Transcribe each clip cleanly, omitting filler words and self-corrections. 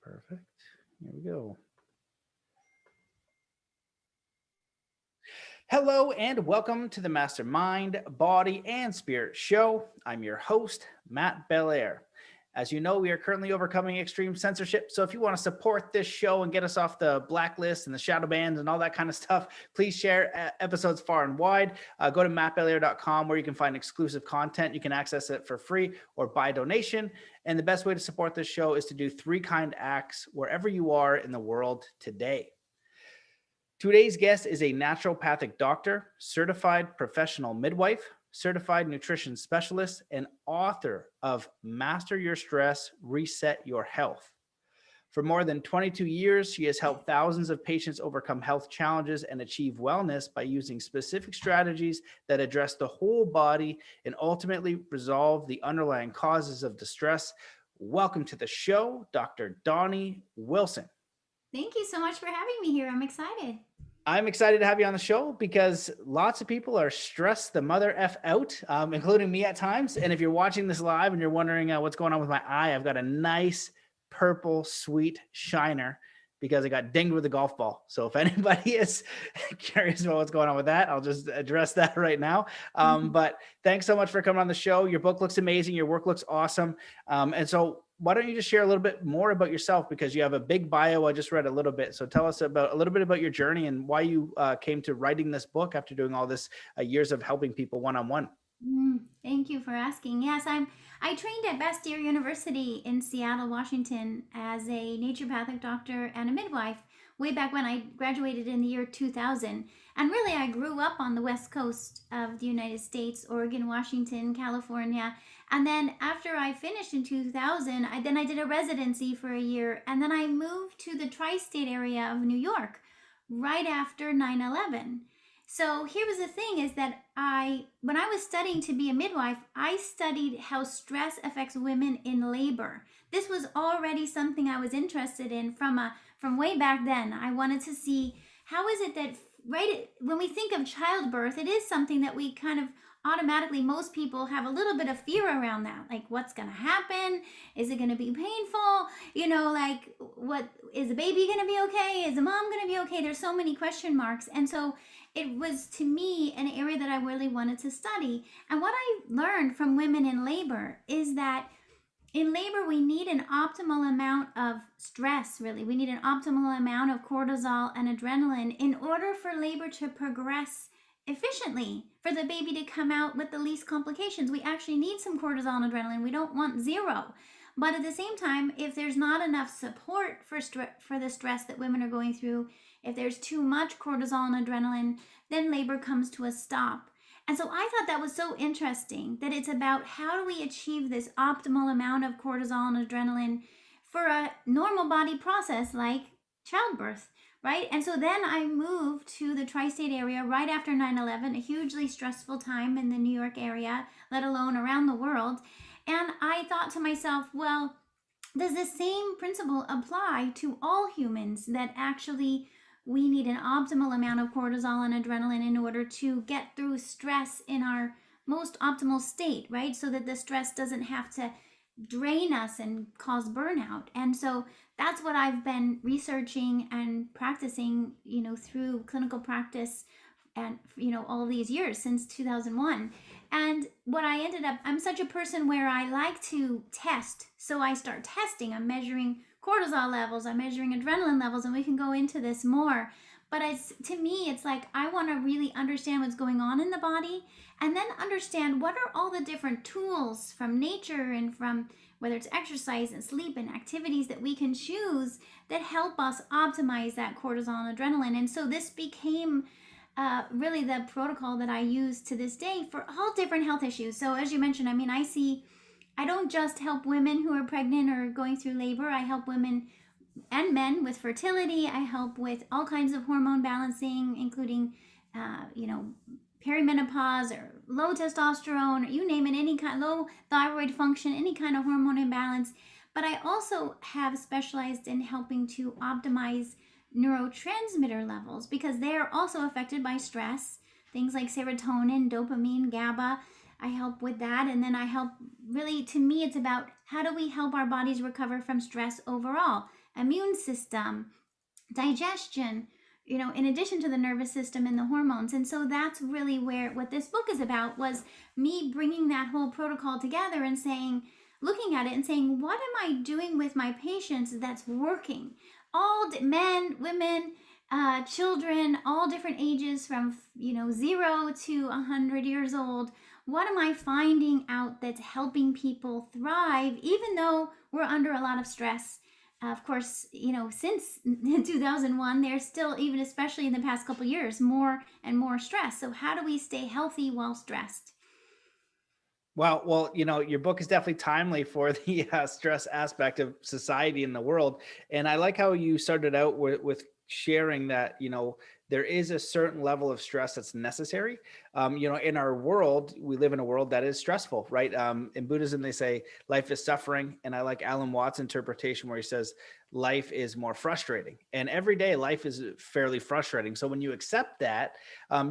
Perfect. Here we go. Hello and welcome to the Mastermind, Body, and Spirit Show. I'm your host, Matt Belair. As you know, we are currently overcoming extreme censorship. So if you want to support this show and get us off the blacklist and the shadow bans and all that kind of stuff, please share episodes far and wide. Go to mattbelair.com where you can find exclusive content. You can access it for free or by donation. And the best way to support this show is to do 3 kind acts wherever you are in the world today. Today's guest is a naturopathic doctor, certified professional midwife, certified nutrition specialist, and author of Master Your Stress, Reset Your Health. For more than 22 years, she has helped thousands of patients overcome health challenges and achieve wellness by using specific strategies that address the whole body and ultimately resolve the underlying causes of distress. Welcome to the show, Dr. Doni Wilson. Thank you so much for having me here. I'm excited. I'm excited to have you on the show because lots of people are stressed the mother F out, including me at times. And if you're watching this live and you're wondering what's going on with my eye, I've got a nice purple sweet shiner because I got dinged with a golf ball. So if anybody is curious about what's going on with that, I'll just address that right now. But thanks so much for coming on the show. Your book looks amazing. Your work looks awesome. And so why don't you just share a little bit more about yourself, because you have a big bio. I just read a little bit. So tell us about a little bit about your journey and why you came to writing this book after doing all this years of helping people one-on-one. Thank you for asking. Yes, I trained at Belair University in Seattle, Washington as a naturopathic doctor and a midwife way back when. I graduated in the year 2000. And really, I grew up on the West Coast of the United States, Oregon, Washington, California. And then after I finished in 2000, I did a residency for a year. And then I moved to the tri-state area of New York right after 9/11. So here was the thing is that when I was studying to be a midwife, I studied how stress affects women in labor. This was already something I was interested in from way back then. I wanted to see how is it that when we think of childbirth, it is something that we kind of automatically, most people have a little bit of fear around that. Like, what's going to happen? Is it going to be painful? Like, what is the baby going to be okay? Is the mom going to be okay? There's so many question marks. And so it was, to me, an area that I really wanted to study. And what I learned from women in labor is that in labor, we need an optimal amount of stress, really. We need an optimal amount of cortisol and adrenaline in order for labor to progress efficiently, for the baby to come out with the least complications. We actually need some cortisol and adrenaline. We don't want zero. But at the same time, if there's not enough support for the stress that women are going through, if there's too much cortisol and adrenaline, then labor comes to a stop. And so I thought that was so interesting, that it's about how do we achieve this optimal amount of cortisol and adrenaline for a normal body process like childbirth, right? And so then I moved to the tri-state area right after 9/11, a hugely stressful time in the New York area, let alone around the world. And I thought to myself, well, does the same principle apply to all humans, that actually we need an optimal amount of cortisol and adrenaline in order to get through stress in our most optimal state, right? So that the stress doesn't have to drain us and cause burnout. And so that's what I've been researching and practicing, through clinical practice and, all these years since 2001. And what I ended up, I'm such a person where I like to test. So I start testing. I'm measuring cortisol levels, I'm measuring adrenaline levels, and we can go into this more. But to me, it's like I want to really understand what's going on in the body, and then understand what are all the different tools from nature and from whether it's exercise and sleep and activities that we can choose that help us optimize that cortisol and adrenaline. And so this became really the protocol that I use to this day for all different health issues. So as you mentioned, I don't just help women who are pregnant or going through labor. I help women and men with fertility. I help with all kinds of hormone balancing, including, perimenopause or low testosterone, or you name it, any kind, low thyroid function, any kind of hormone imbalance. But I also have specialized in helping to optimize neurotransmitter levels, because they are also affected by stress. Things like serotonin, dopamine, GABA. I help with that. And then I help, really, to me, it's about How do we help our bodies recover from stress overall? Immune system, digestion, in addition to the nervous system and the hormones. And so that's really where what this book is about, was me bringing that whole protocol together and saying, looking at it and saying, what am I doing with my patients that's working? All men, women, children, all different ages, from 0 to 100 years old. What am I finding out that's helping people thrive, even though we're under a lot of stress? Of course, since 2001, there's still, even especially in the past couple of years, more and more stress. So how do we stay healthy while stressed? Well, your book is definitely timely for the stress aspect of society in the world. And I like how you started out with sharing that, there is a certain level of stress that's necessary. In our world, we live in a world that is stressful, right? In Buddhism, they say life is suffering. And I like Alan Watts' interpretation where he says life is more frustrating. And every day life is fairly frustrating. So when you accept that,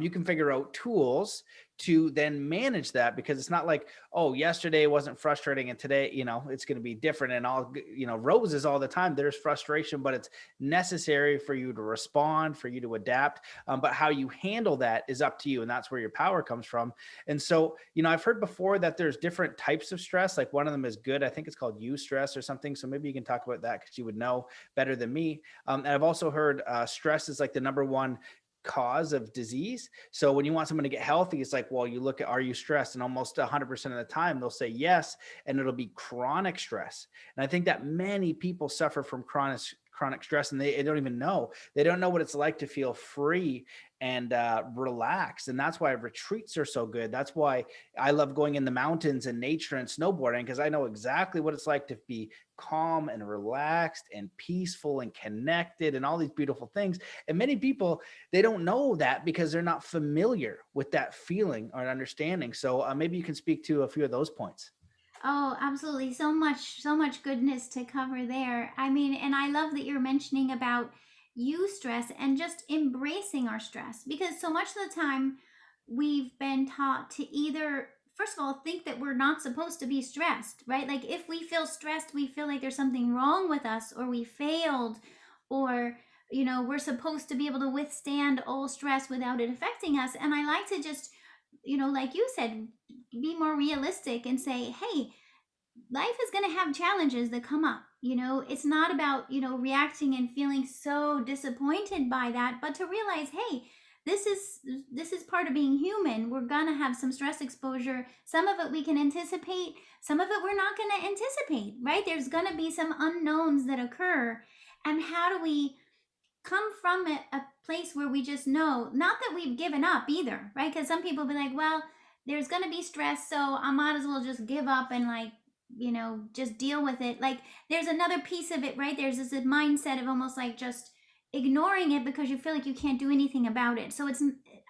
you can figure out tools to then manage that, because it's not like, oh, yesterday wasn't frustrating and today, it's going to be different and all, roses all the time. There's frustration, but it's necessary for you to respond, for you to adapt. But how you handle that is up to you. And that's where your power comes from. And so, I've heard before that there's different types of stress. Like one of them is good. I think it's called Eustress or something. So maybe you can talk about that because you would know better than me. And I've also heard stress is like the number one cause of disease. So when you want someone to get healthy, it's like, well, you look at, are you stressed? And almost 100% of the time they'll say yes. And it'll be chronic stress. And I think that many people suffer from chronic stress, and they don't even know. They don't know what it's like to feel free and relaxed. And that's why retreats are so good. That's why I love going in the mountains and nature and snowboarding, because I know exactly what it's like to be calm and relaxed and peaceful and connected and all these beautiful things. And many people, they don't know that because they're not familiar with that feeling or understanding. So maybe you can speak to a few of those points. Oh, absolutely. So much goodness to cover there. I mean, and I love that you're mentioning about stress and just embracing our stress, because so much of the time we've been taught to either, first of all, think that we're not supposed to be stressed, right? Like if we feel stressed, we feel like there's something wrong with us, or we failed, or we're supposed to be able to withstand all stress without it affecting us. And I like to just, like you said, be more realistic and say, hey, life is going to have challenges that come up. It's not about, reacting and feeling so disappointed by that, but to realize, hey, this is part of being human. We're going to have some stress exposure. Some of it we can anticipate, some of it we're not going to anticipate, right? There's going to be some unknowns that occur. And how do we come from a place where we just know, not that we've given up either, right? Because some people be like, well, there's going to be stress, so I might as well just give up and, like, just deal with it. Like, there's another piece of it, right? There's this mindset of almost like just ignoring it because you feel like you can't do anything about it. So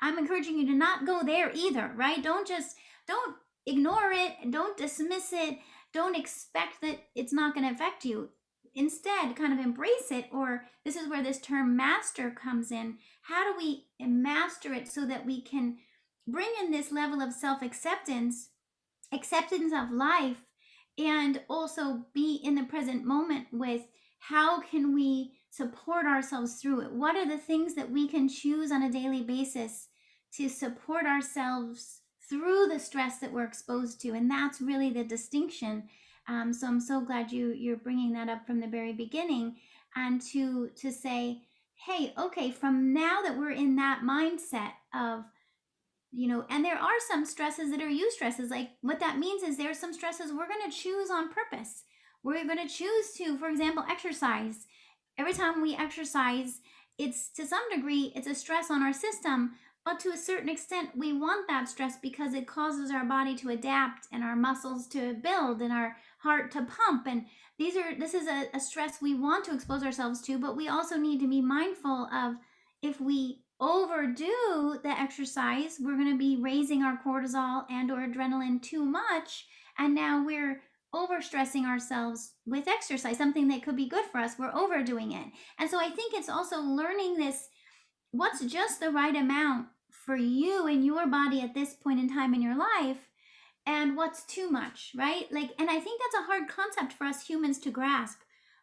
I'm encouraging you to not go there either, right? Don't ignore it, don't dismiss it, don't expect that it's not going to affect you. Instead, kind of embrace it. Or this is where this term master comes in. How do we master it so that we can bring in this level of self-acceptance, acceptance of life, and also be in the present moment with how can we support ourselves through it? What are the things that we can choose on a daily basis to support ourselves through the stress that we're exposed to? And that's really the distinction. So I'm so glad you're bringing that up from the very beginning, and to say, hey, okay, from now that we're in that mindset of, and there are some stresses that are stresses. Like, what that means is there are some stresses we're going to choose on purpose. We're going to choose to, for example, exercise. Every time we exercise, it's, to some degree, it's a stress on our system, but to a certain extent, we want that stress because it causes our body to adapt and our muscles to build and our heart to pump. And this is a stress we want to expose ourselves to, but we also need to be mindful of, if we overdo the exercise, we're going to be raising our cortisol and or adrenaline too much, and now we're overstressing ourselves with exercise, something that could be good for us. We're overdoing it. And so I think it's also learning this, what's just the right amount for you and your body at this point in time in your life, and what's too much, right? Like, and I think that's a hard concept for us humans to grasp,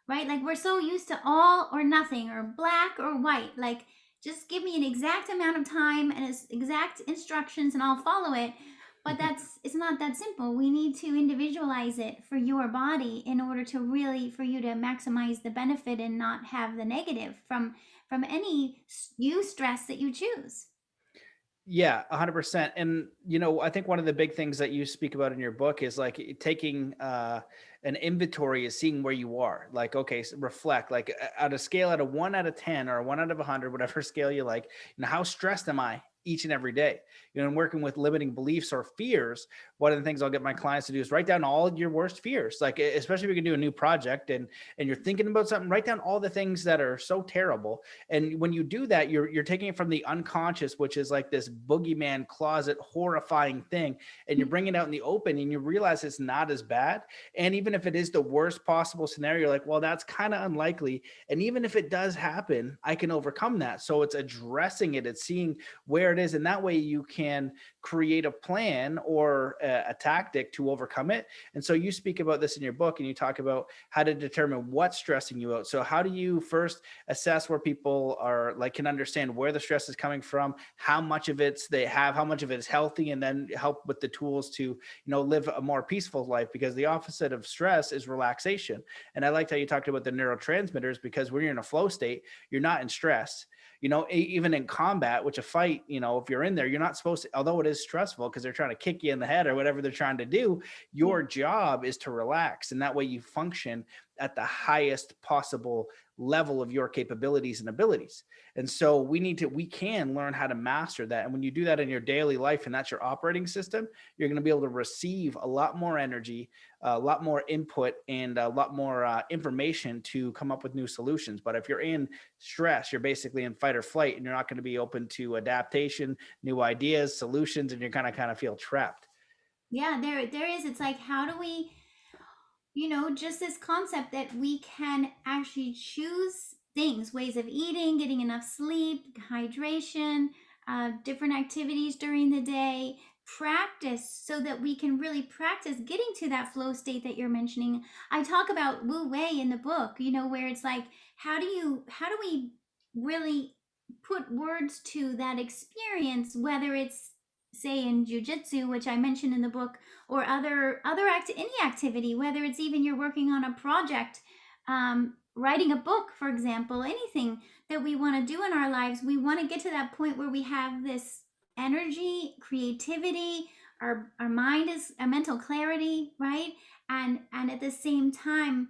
right? Like, we're so used to all or nothing, or black or white. Like, just give me an exact amount of time and exact instructions and I'll follow it. But it's not that simple. We need to individualize it for your body in order to really, for you to maximize the benefit and not have the negative from any eustress that you choose. Yeah, 100%. And I think one of the big things that you speak about in your book is like taking an inventory, is seeing where you are. Like, okay, so reflect. Like at a scale at a 1 out of 10 or a 1 out of 100, whatever scale you like. How stressed am I each and every day? And working with limiting beliefs or fears, one of the things I'll get my clients to do is write down all your worst fears. Like, especially if you can do a new project and you're thinking about something, write down all the things that are so terrible. And when you do that, you're taking it from the unconscious, which is like this boogeyman closet, horrifying thing, and you're bringing it out in the open, and you realize it's not as bad. And even if it is the worst possible scenario, you're like, well, that's kind of unlikely. And even if it does happen, I can overcome that. So it's addressing it, it's seeing where it is, and that way you can create a plan or a tactic to overcome it. And so you speak about this in your book, and you talk about how to determine what's stressing you out. So how do you first assess where people are, like, can understand where the stress is coming from, how much of it's they have, how much of it is healthy, and then help with the tools to live a more peaceful life? Because the opposite of stress is relaxation. And I liked how you talked about the neurotransmitters, because when you're in a flow state, you're not in stress. Even in combat, which a fight, if you're in there, you're not supposed to, although it is stressful because they're trying to kick you in the head or whatever they're trying to do, your job is to relax. And that way you function at the highest possible level of your capabilities and abilities. And so we can learn how to master that. And when you do that in your daily life, and that's your operating system, you're going to be able to receive a lot more energy, a lot more input, and a lot more information to come up with new solutions. But if you're in stress, you're basically in fight or flight, and you're not going to be open to adaptation, new ideas, solutions, and you're kind of feel trapped. Yeah, there is. It's like, how do we, just this concept that we can actually choose things, ways of eating, getting enough sleep, hydration, different activities during the day, practice, so that we can really practice getting to that flow state that you're mentioning. I talk about Wu Wei in the book, where it's like, how do we really put words to that experience, whether it's, say, in jujitsu, which I mentioned in the book, or any activity, whether it's even you're working on a project, writing a book, for example, anything that we want to do in our lives. We want to get to that point where we have this energy, creativity, our mind is a mental clarity, right? And at the same time,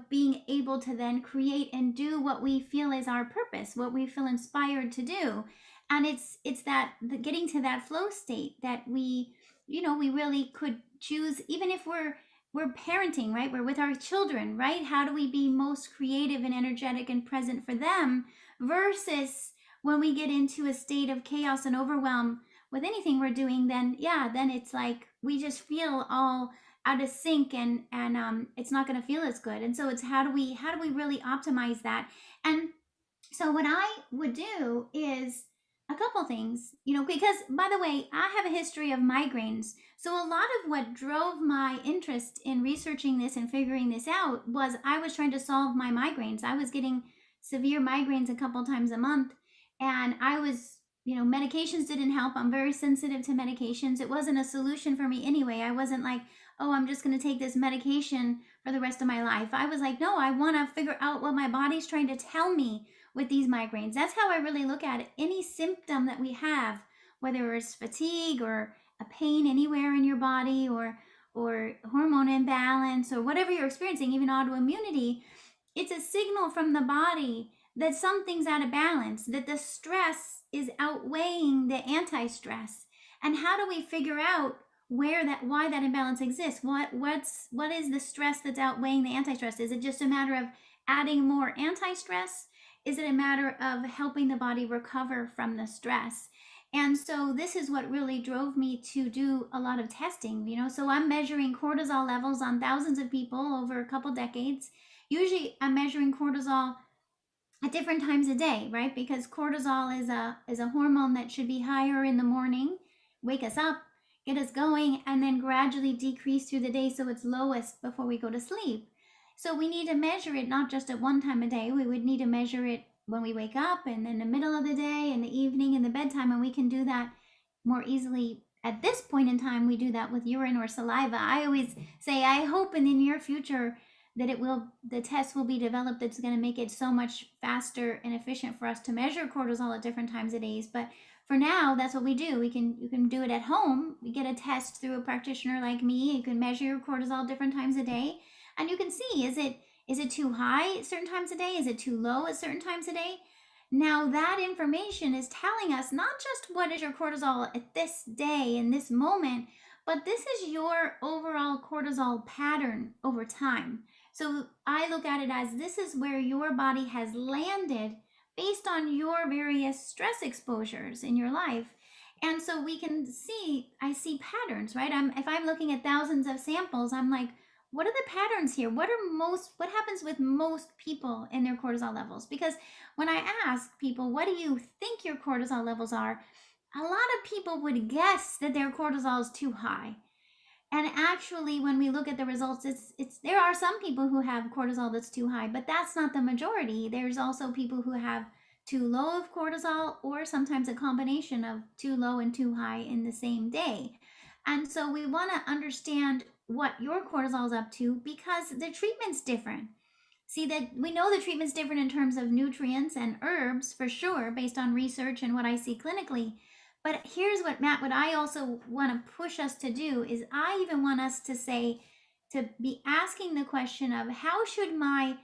being able to then create and do what we feel is our purpose, what we feel inspired to do. And it's that the getting to that flow state that we really could choose, even if we're parenting, right? We're with our children, right? How do we be most creative and energetic and present for them, versus when we get into a state of chaos and overwhelm with anything we're doing, then it's like we just feel all out of sync, and it's not going to feel as good. And so it's how do we really optimize that? And so what I would do is a couple things, because, by the way, I have a history of migraines. So a lot of what drove my interest in researching this and figuring this out was I was trying to solve my migraines. I was getting severe migraines a couple times a month, and I was, medications didn't help. I'm very sensitive to medications. It wasn't a solution for me anyway. I wasn't like, oh, I'm just going to take this medication for the rest of my life. I was like, no, I want to figure out what my body's trying to tell me with these migraines. That's how I really look at it. Any symptom that we have, whether it's fatigue or a pain anywhere in your body, or hormone imbalance, or whatever you're experiencing, even autoimmunity, it's a signal from the body that something's out of balance, that the stress is outweighing the anti-stress. And how do we figure out why that imbalance exists? What is the stress that's outweighing the anti-stress? Is it just a matter of adding more anti-stress? Is it a matter of helping the body recover from the stress? And so this is what really drove me to do a lot of testing, so I'm measuring cortisol levels on thousands of people over a couple decades. Usually I'm measuring cortisol at different times a day, right? Because cortisol is a hormone that should be higher in the morning, wake us up, get us going, and then gradually decrease through the day so it's lowest before we go to sleep. So we need to measure it not just at one time a day. We would need to measure it when we wake up and in the middle of the day, in the evening, in the bedtime, and we can do that more easily. At this point in time, we do that with urine or saliva. I always say I hope in the near future that the test will be developed that's going to make it so much faster and efficient for us to measure cortisol at different times of days. But for now, that's what we do. You can do it at home. We get a test through a practitioner like me. You can measure your cortisol different times a day, and you can see, is it too high at certain times a day? Is it too low at certain times a day? Now that information is telling us not just what is your cortisol at this day in this moment, but this is your overall cortisol pattern over time. So I look at it as this is where your body has landed based on your various stress exposures in your life. And so we can see, I see patterns, right? If I'm looking at thousands of samples, I'm like, what are the patterns here? What happens with most people in their cortisol levels? Because when I ask people, what do you think your cortisol levels are? A lot of people would guess that their cortisol is too high. And actually, when we look at the results, there are some people who have cortisol that's too high, but that's not the majority. There's also people who have too low of cortisol, or sometimes a combination of too low and too high in the same day. And so we want to understand what your cortisol is up to, because the treatment's different. See, that we know the treatment's different in terms of nutrients and herbs for sure, based on research and what I see clinically. But here's what, Matt, what I also want to push us to do is I even want us to say, to be asking the question of how should my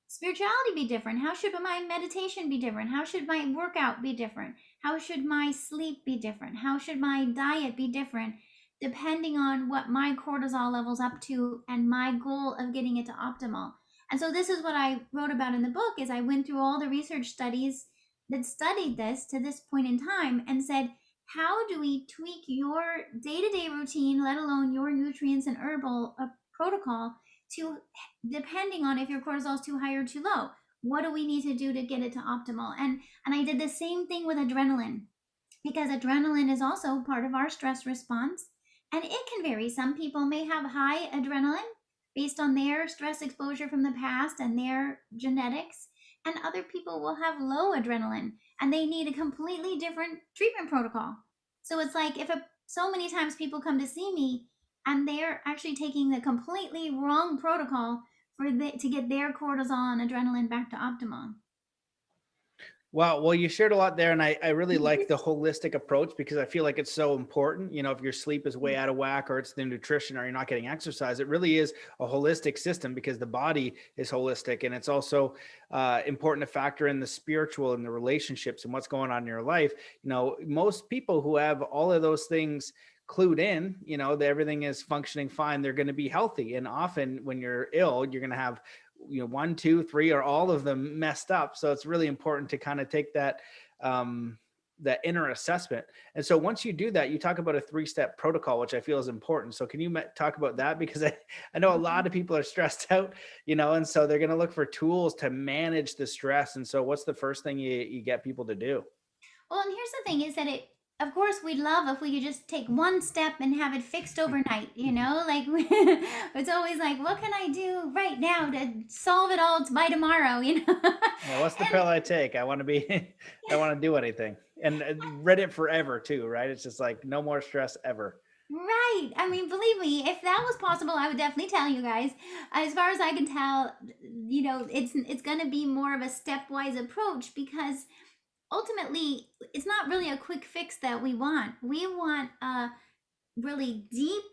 spirituality be different? How should my meditation be different? How should my workout be different? How should my sleep be different? How should my diet be different? Depending on what my cortisol level's up to and my goal of getting it to optimal. And so this is what I wrote about in the book, is I went through all the research studies that studied this to this point in time and said, how do we tweak your day-to-day routine, let alone your nutrients and herbal protocol, to, depending on if your cortisol is too high or too low? What do we need to do to get it to optimal? And I did the same thing with adrenaline, because adrenaline is also part of our stress response, and it can vary. Some people may have high adrenaline based on their stress exposure from the past and their genetics, and other people will have low adrenaline and they need a completely different treatment protocol. So it's like, so many times people come to see me and they're actually taking the completely wrong protocol to get their cortisol and adrenaline back to optimum. Wow. Well, you shared a lot there, and I really like the holistic approach, because I feel like it's so important. If your sleep is way out of whack, or it's the nutrition, or you're not getting exercise, it really is a holistic system, because the body is holistic. And it's also important to factor in the spiritual and the relationships and what's going on in your life. Most people who have all of those things clued in, that everything is functioning fine, they're going to be healthy. And often when you're ill, you're going to have 1, 2, 3, or all of them messed up. So it's really important to kind of take that that inner assessment. And so once you do that, you talk about a 3-step protocol, which I feel is important. So can you talk about that? Because I know a lot of people are stressed out, and so they're going to look for tools to manage the stress. And so what's the first thing you get people to do? Well, and here's the thing is that of course, we'd love if we could just take one step and have it fixed overnight, like it's always like, what can I do right now to solve it all by tomorrow, Well, what's the pill I take? I want to do anything, and read it forever too, right? It's just like, no more stress ever. Right. I mean, believe me, if that was possible, I would definitely tell you guys. As far as I can tell, it's going to be more of a stepwise approach, because ultimately it's not really a quick fix that we want. We want a really deep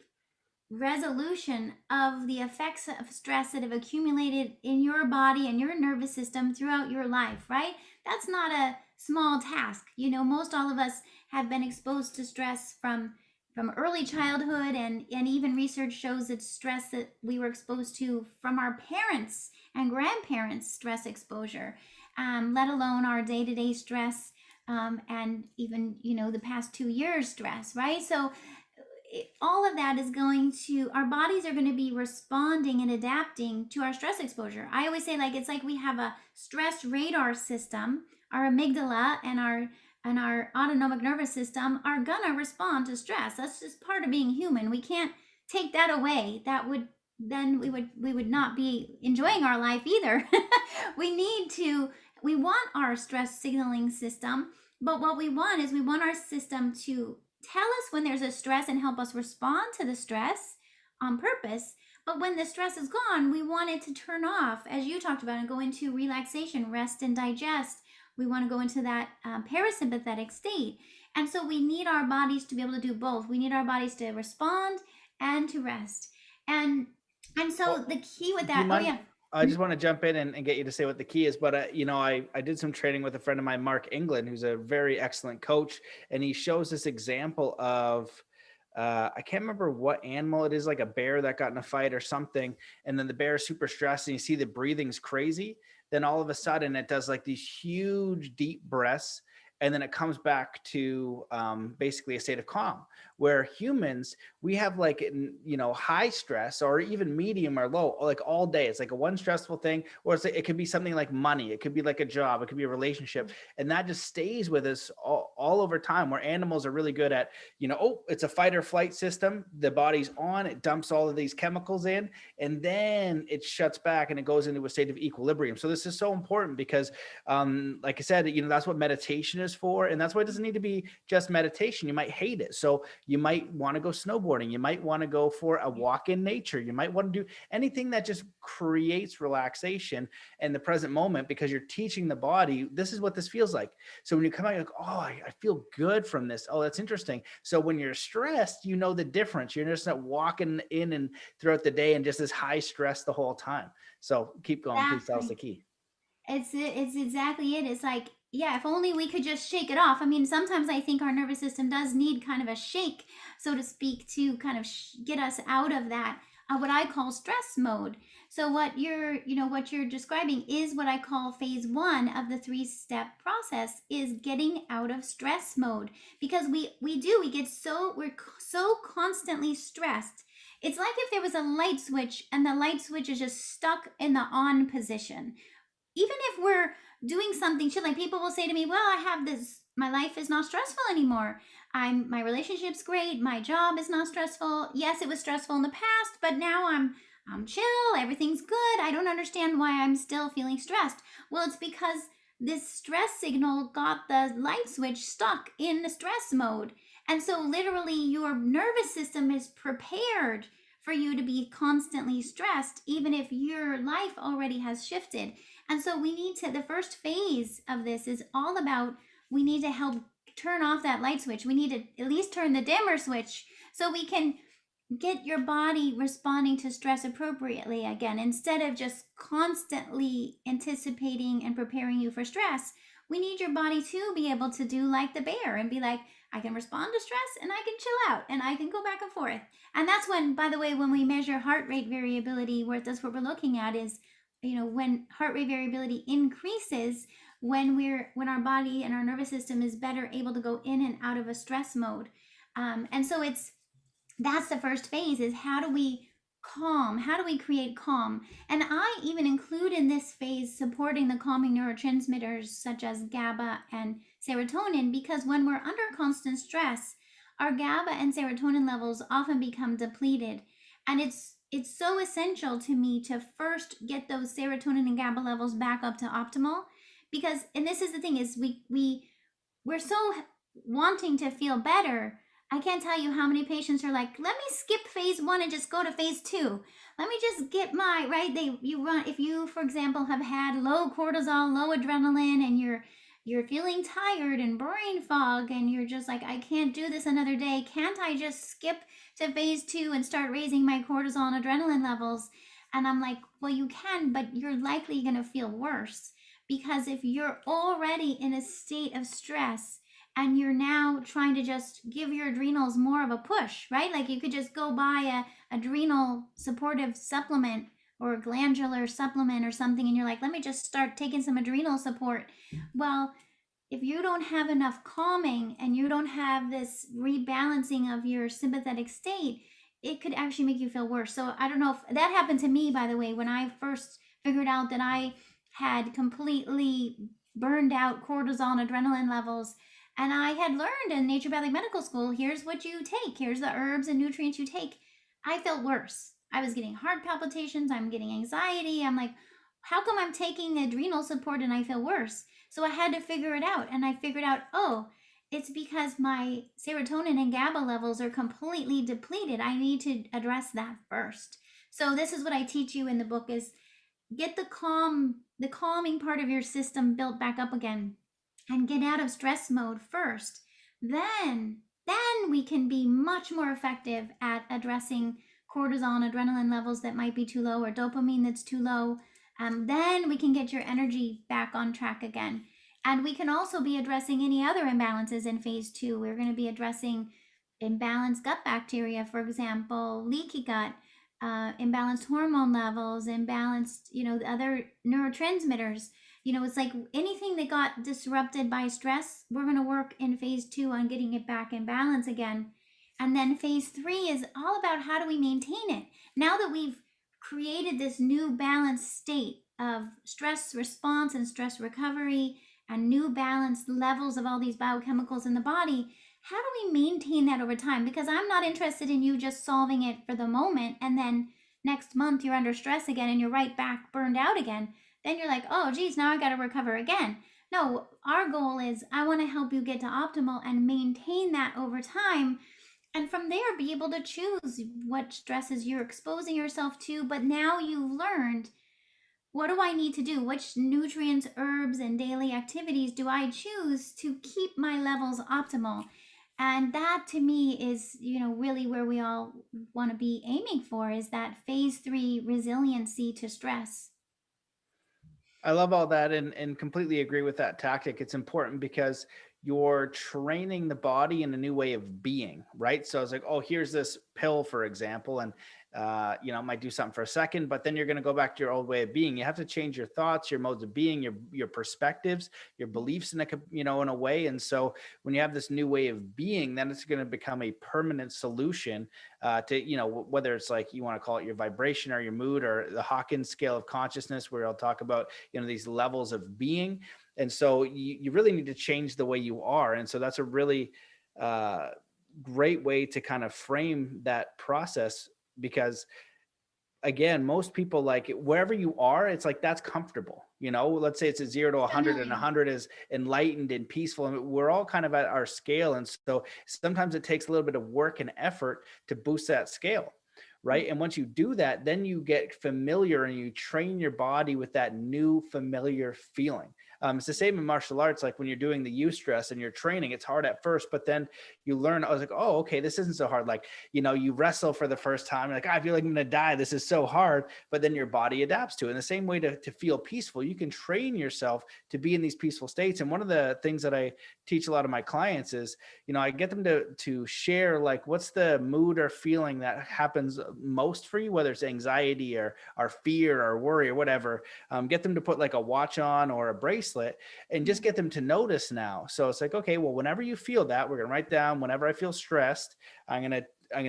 resolution of the effects of stress that have accumulated in your body and your nervous system throughout your life, right? That's not a small task. Most all of us have been exposed to stress from early childhood, and even research shows that stress that we were exposed to from our parents and grandparents' stress exposure, let alone our day-to-day stress, and even the past 2 years stress, right? So all of that is our bodies are going to be responding and adapting to our stress exposure. I always say, it's like we have a stress radar system, our amygdala and our and our autonomic nervous system are gonna respond to stress. That's just part of being human. We can't take that away. That would then we would not be enjoying our life either. We want our stress signaling system, but what we want is we want our system to tell us when there's a stress and help us respond to the stress on purpose. But when the stress is gone, we want it to turn off, as you talked about, and go into relaxation, rest, and digest. We want to go into that parasympathetic state. And so we need our bodies to be able to do both. We need our bodies to respond and to rest. And so Well, the key with do you that, oh mind? yeah. I just want to jump in and get you to say what the key is. But, I did some training with a friend of mine, Mark England, who's a very excellent coach. And he shows this example of, I can't remember what animal it is, like a bear that got in a fight or something. And then the bear is super stressed and you see the breathing's crazy. Then all of a sudden it does like these huge deep breaths. And then it comes back to basically a state of calm, where humans, we have like, high stress or even medium or low, like all day. It's like a one stressful thing, or it could be something like money. It could be like a job. It could be a relationship. And that just stays with us all over time, where animals are really good at, it's a fight or flight system. The body's on, it dumps all of these chemicals in, and then it shuts back and it goes into a state of equilibrium. So this is so important because, like I said, that's what meditation is for. And that's why it doesn't need to be just meditation. You might hate it. So you might want to go snowboarding. You might want to go for a walk in nature. You might want to do anything that just creates relaxation in the present moment, because you're teaching the body, this is what this feels like. So when you come out, you're like, oh, I feel good from this. Oh, that's interesting. So when you're stressed, you know the difference. You're just not walking in and throughout the day and just this high stress the whole time. So keep going. Please tell us the Exactly. key. It's exactly it. It's like, yeah, if only we could just shake it off. I mean, sometimes I think our nervous system does need kind of a shake, so to speak, to kind of get us out of that what I call stress mode. So what you're describing is what I call phase 1 of the 3-step process, is getting out of stress mode, because we get we're so constantly stressed. It's like if there was a light switch and the light switch is just stuck in the on position. Even if we're doing something chill, like people will say to me, well, I have this, my life is not stressful anymore. My relationship's great. My job is not stressful. Yes, it was stressful in the past, but now I'm chill. Everything's good. I don't understand why I'm still feeling stressed. Well, it's because this stress signal got the light switch stuck in the stress mode. And so literally your nervous system is prepared for you to be constantly stressed, even if your life already has shifted. And so the first phase of this is all about, we need to help turn off that light switch. We need to at least turn the dimmer switch so we can get your body responding to stress appropriately again. Instead of just constantly anticipating and preparing you for stress, we need your body to be able to do like the bear and be like, I can respond to stress and I can chill out and I can go back and forth. And that's when, by the way, when we measure heart rate variability, that's what we're looking at is, when heart rate variability increases, when our body and our nervous system is better able to go in and out of a stress mode. And so that's the first phase, is how do we create calm? And I even include in this phase supporting the calming neurotransmitters such as GABA and serotonin, because when we're under constant stress, our GABA and serotonin levels often become depleted. And it's so essential to me to first get those serotonin and GABA levels back up to optimal, because, and this is the thing, is we're so wanting to feel better. I can't tell you how many patients are like, let me skip phase 1 and just go to phase 2. Let me just get if you, for example, have had low cortisol, low adrenaline, and you're feeling tired and brain fog, and you're just like, I can't do this another day. Can't I just skip to phase 2 and start raising my cortisol and adrenaline levels? And I'm like, well, you can, but you're likely going to feel worse, because if you're already in a state of stress and you're now trying to just give your adrenals more of a push, right? Like you could just go buy a adrenal supportive supplement or a glandular supplement or something, and you're like, let me just start taking some adrenal support. Well, if you don't have enough calming and you don't have this rebalancing of your sympathetic state, it could actually make you feel worse. So I don't know if that happened to me, by the way, when I first figured out that I had completely burned out cortisol and adrenaline levels. And I had learned in naturopathic medical school, here's what you take, here's the herbs and nutrients you take. I felt worse. I was getting heart palpitations, I'm getting anxiety. I'm like, how come I'm taking adrenal support and I feel worse? So I had to figure it out. And I figured out, oh, it's because my serotonin and GABA levels are completely depleted. I need to address that first. So this is what I teach you in the book is get the calming part of your system built back up again and get out of stress mode first. Then we can be much more effective at addressing cortisol and adrenaline levels that might be too low or dopamine that's too low. Then we can get your energy back on track again. And we can also be addressing any other imbalances in phase 2. We're going to be addressing imbalanced gut bacteria, for example, leaky gut, imbalanced hormone levels, imbalanced, other neurotransmitters. It's like anything that got disrupted by stress, we're going to work in phase 2 on getting it back in balance again. And then phase 3 is all about how do we maintain it. Now that we've created this new balanced state of stress response and stress recovery and new balanced levels of all these biochemicals in the body, how do we maintain that over time? Because I'm not interested in you just solving it for the moment and then next month you're under stress again and you're right back burned out again. Then you're like, oh geez, now I got to recover again. No, our goal is I want to help you get to optimal and maintain that over time. And from there, be able to choose what stresses you're exposing yourself to. But now you've learned, what do I need to do? Which nutrients, herbs, and daily activities do I choose to keep my levels optimal? And that to me is, really where we all want to be aiming for is that phase 3 resiliency to stress. I love all that and completely agree with that tactic. It's important because you're training the body in a new way of being, right? So it's like, oh, here's this pill, for example, and it might do something for a second, but then you're going to go back to your old way of being. You have to change your thoughts, your modes of being, your perspectives, your beliefs in a way. And so when you have this new way of being, then it's going to become a permanent solution to, whether it's like you want to call it your vibration or your mood or the Hawkins scale of consciousness, where I'll talk about, these levels of being. And so you really need to change the way you are. And so that's a really great way to kind of frame that process, because again, most people, like wherever you are, it's like that's comfortable. Let's say it's a 0 to 100 and Definitely. 100 is enlightened and peaceful. And we're all kind of at our scale. And so sometimes it takes a little bit of work and effort to boost that scale. Right. And once you do that, then you get familiar and you train your body with that new familiar feeling. It's the same in martial arts. Like when you're doing the Eustress and you're training, it's hard at first, but then you learn. I was like, oh, okay, this isn't so hard. Like, you wrestle for the first time. You're like, I feel like I'm going to die. This is so hard. But then your body adapts to it. In the same way to feel peaceful, you can train yourself to be in these peaceful states. And one of the things that I teach a lot of my clients is, I get them to share, like, what's the mood or feeling that happens most for you, whether it's anxiety or fear or worry or whatever. Get them to put like a watch on or a bracelet and just get them to notice now. So it's like, okay, well, whenever you feel that, we're going to write down, whenever I feel stressed, I'm going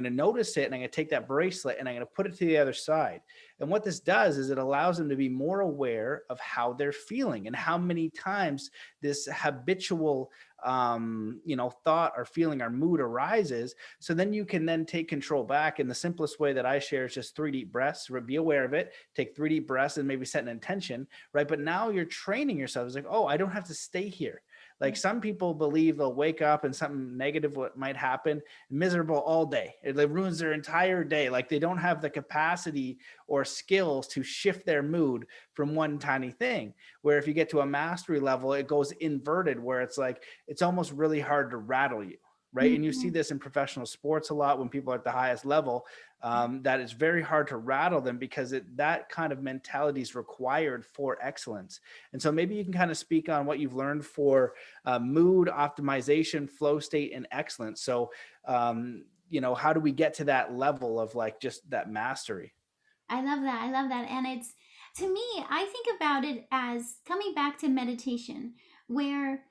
to notice it, and I'm going to take that bracelet and I'm going to put it to the other side. And what this does is it allows them to be more aware of how they're feeling and how many times this habitual thought or feeling or mood arises. So then you can then take control back. And the simplest way that I share is just 3 deep breaths. Be aware of it, take 3 deep breaths and maybe set an intention, right? But now you're training yourself. It's like, oh, I don't have to stay here. Like some people believe they'll wake up and something negative what might happen, miserable all day. It ruins their entire day. Like they don't have the capacity or skills to shift their mood from one tiny thing. Where if you get to a mastery level, it goes inverted, where it's like, it's almost really hard to rattle you. Right. And you see Mhm. this in professional sports a lot when people are at the highest level, that it's very hard to rattle them because that kind of mentality is required for excellence. And so maybe you can kind of speak on what you've learned for mood optimization, flow state, and excellence. So, how do we get to that level of like just that mastery? I love that. I love that. And it's, to me, I think about it as coming back to meditation, where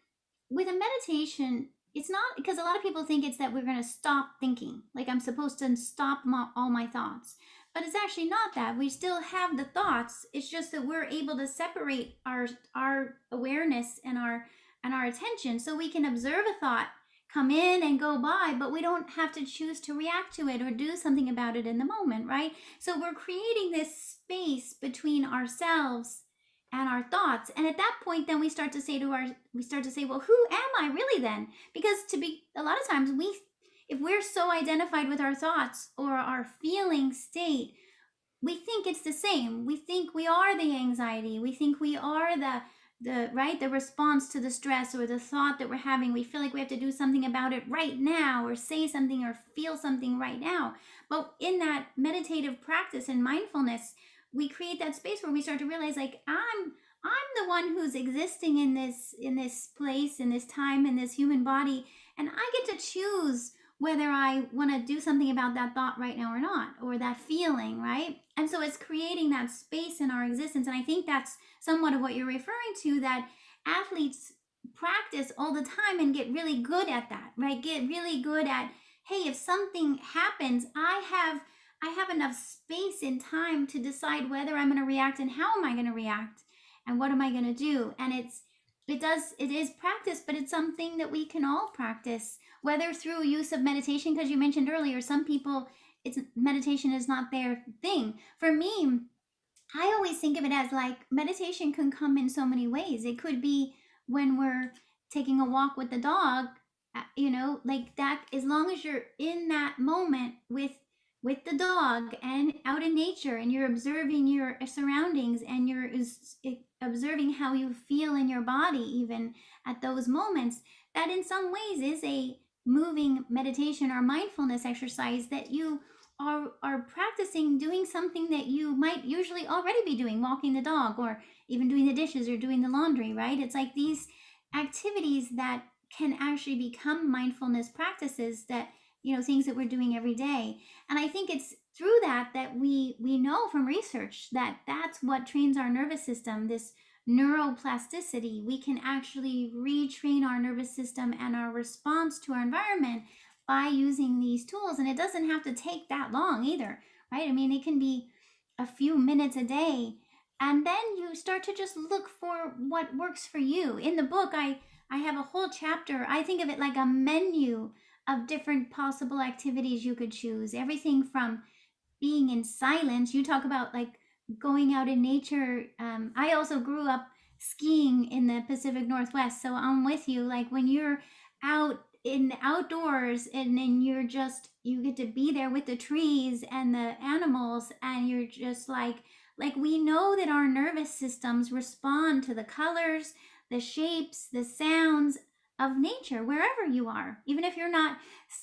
with a meditation, it's not because a lot of people think it's that we're going to stop thinking, like I'm supposed to stop all my thoughts. But it's actually not that. We still have the thoughts. It's just that we're able to separate our awareness and our and our attention, so we can observe a thought come in and go by, but we don't have to choose to react to it or do something about it in the moment, right? So we're creating this space between ourselves and our thoughts. And at that point, then we start to say, well, who am I really then? Because a lot of times if we're so identified with our thoughts or our feeling state, we think it's the same. We think we are the anxiety. We think we are the response to the stress or the thought that we're having. We feel like we have to do something about it right now, or say something or feel something right now. But in that meditative practice and mindfulness, we create that space where we start to realize, like, I'm the one who's existing in this place, in this time, in this human body, and I get to choose whether I want to do something about that thought right now or not, or that feeling, right? And so it's creating that space in our existence. And I think that's somewhat of what you're referring to, that athletes practice all the time and get really good at that, right? Get really good at, hey, if something happens, I have enough space and time to decide whether I'm going to react and how am I going to react and what am I going to do. And it is practice, but it's something that we can all practice, whether through use of meditation, because you mentioned earlier, some people, meditation is not their thing. For me, I always think of it as like meditation can come in so many ways. It could be when we're taking a walk with the dog, like that, as long as you're in that moment with the dog and out in nature, and you're observing your surroundings, and you're observing how you feel in your body even at those moments, that in some ways is a moving meditation or mindfulness exercise, that you are practicing doing something that you might usually already be doing, walking the dog or even doing the dishes or doing the laundry, right? It's like these activities that can actually become mindfulness practices, that things that we're doing every day. And I think it's through that we know from research that that's what trains our nervous system, this neuroplasticity. We can actually retrain our nervous system and our response to our environment by using these tools. And it doesn't have to take that long either, right? I mean, it can be a few minutes a day, and then you start to just look for what works for you. In the book, I have a whole chapter. I think of it like a menu of different possible activities you could choose. Everything from being in silence. You talk about like going out in nature. I also grew up skiing in the Pacific Northwest, so I'm with you. Like when you're out in the outdoors, and then you get to be there with the trees and the animals, and you're just like we know that our nervous systems respond to the colors, the shapes, the sounds of nature wherever you are. Even if you're not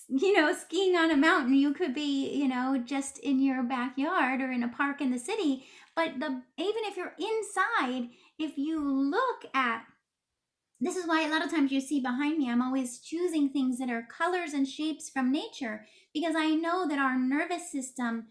skiing on a mountain, you could be just in your backyard or in a park in the city. But even if you're inside, if you look at, this is why a lot of times you see behind me, I'm always choosing things that are colors and shapes from nature, because I know that our nervous system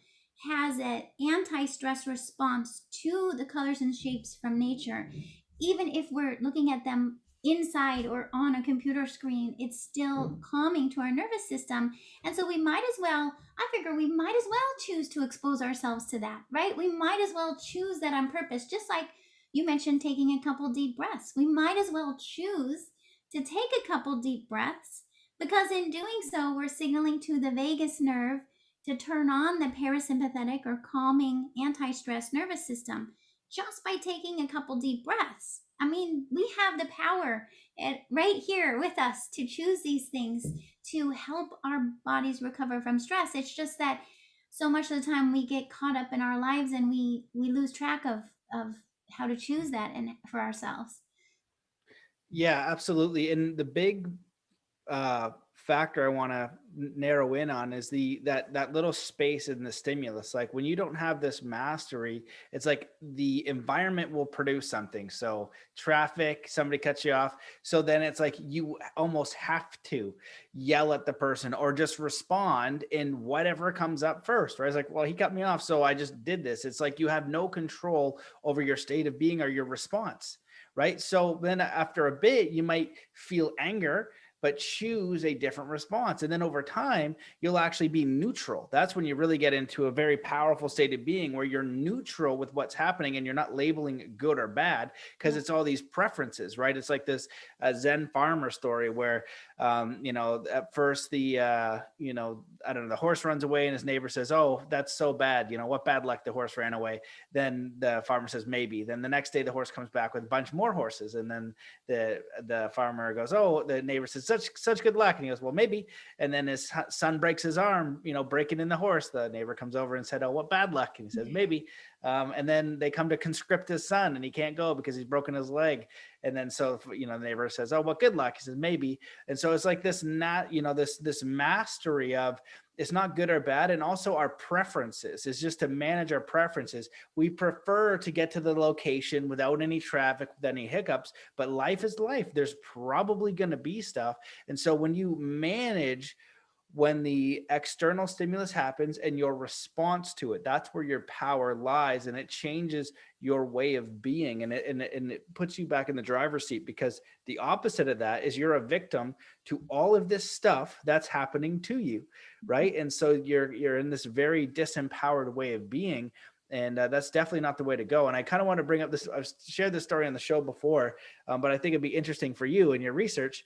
has an anti-stress response to the colors and shapes from nature. Even if we're looking at them inside or on a computer screen, it's still calming to our nervous system. And so I figure we might as well choose to expose ourselves to that, right? We might as well choose that on purpose. Just like you mentioned taking a couple deep breaths. We might as well choose to take a couple deep breaths, because in doing so, we're signaling to the vagus nerve to turn on the parasympathetic or calming anti-stress nervous system just by taking a couple deep breaths. I mean, we have the power right here with us to choose these things to help our bodies recover from stress. It's just that so much of the time we get caught up in our lives and we lose track of how to choose that and for ourselves. Yeah, absolutely. And the big factor I want to narrow in on is that little space in the stimulus. Like when you don't have this mastery, it's like the environment will produce something. So traffic, somebody cuts you off. So then it's like you almost have to yell at the person or just respond in whatever comes up first, right? It's like, well, he cut me off, so I just did this. It's like you have no control over your state of being or your response, right? So then after a bit, you might feel anger, but choose a different response. And then over time, you'll actually be neutral. That's when you really get into a very powerful state of being where you're neutral with what's happening and you're not labeling good or bad, because Yeah. it's all these preferences, right? It's like this Zen farmer story where, at first I don't know, the horse runs away and his neighbor says, "Oh, that's so bad. What bad luck, the horse ran away." Then the farmer says, "Maybe." Then the next day, the horse comes back with a bunch more horses. And then the farmer goes, "Oh," the neighbor says, such good luck. And he goes, "Well, maybe." And then his son breaks his arm, breaking in the horse. The neighbor comes over and said, "Oh, what bad luck." And he says, "Maybe." And then they come to conscript his son and he can't go because he's broken his leg. And then the neighbor says, "Oh, well, good luck." He says, "Maybe." And so it's like this mastery of, it's not good or bad. And also our preferences is just to manage our preferences. We prefer to get to the location without any traffic, with any hiccups, but life is life. There's probably going to be stuff. And so when you manage when the external stimulus happens and your response to it, that's where your power lies, and it changes your way of being, and it puts you back in the driver's seat, because the opposite of that is you're a victim to all of this stuff that's happening to you, right? And so you're in this very disempowered way of being, and that's definitely not the way to go. And I kind of want to bring up this. I've shared this story on the show before, but I think it'd be interesting for you in your research.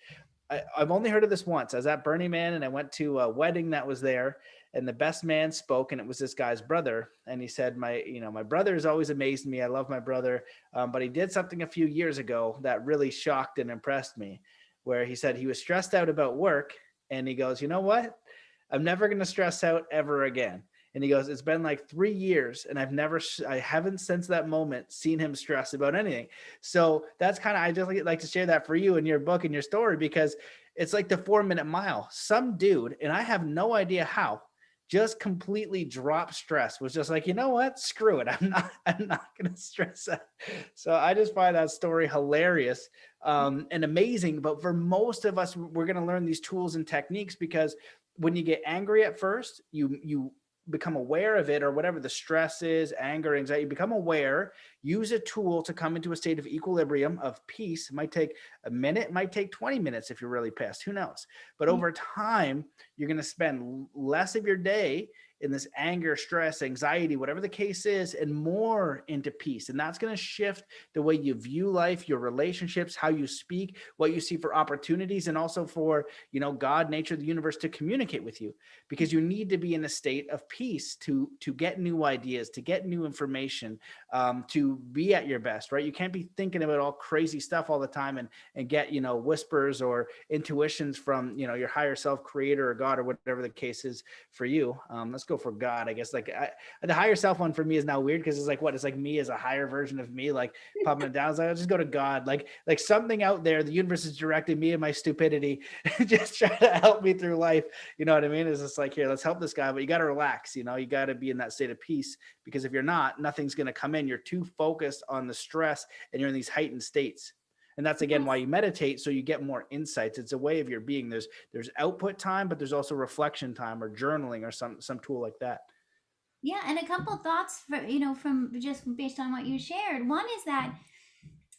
I've only heard of this once. I was at Burning Man and I went to a wedding that was there, and the best man spoke, and it was this guy's brother. And he said, my brother has always amazed me. I love my brother. But he did something a few years ago that really shocked and impressed me, where he said he was stressed out about work. And he goes, "You know what? I'm never going to stress out ever again." And he goes, "It's been like 3 years and I haven't since that moment seen him stress about anything." So that's I just like to share that for you in your book and your story, because it's like the 4 minute mile. Some dude, and I have no idea how, just completely dropped stress, was just like, "You know what? Screw it. I'm not going to stress out." So I just find that story hilarious, and amazing. But for most of us, we're going to learn these tools and techniques, because when you get angry at first, you become aware of it, or whatever the stress is, anger, anxiety, become aware, use a tool to come into a state of equilibrium, of peace. It might take a minute, it might take 20 minutes if you're really pissed, who knows? But over time, you're going to spend less of your day in this anger, stress, anxiety, whatever the case is, and more into peace. And that's going to shift the way you view life, your relationships, how you speak, what you see for opportunities, and also for, God, nature, the universe to communicate with you, because you need to be in a state of peace to get new ideas, to get new information, to be at your best, right? You can't be thinking about all crazy stuff all the time and get, whispers or intuitions from, your higher self, creator, or God, or whatever the case is for you. Let's go for God, I guess. The higher self one for me is now weird, because it's like, what? It's like me as a higher version of me, like popping it down. It's like, I'll just go to God, like something out there. The universe is directing me and my stupidity, just try to help me through life. You know what I mean? It's just like, here, let's help this guy, but you got to relax. You got to be in that state of peace, because if you're not, nothing's going to come in. You're too focused on the stress, and you're in these heightened states. And that's again why you meditate, so you get more insights. It's a way of your being. There's output time, but there's also reflection time, or journaling, or some tool like that. Yeah, and a couple thoughts from just based on what you shared. One is that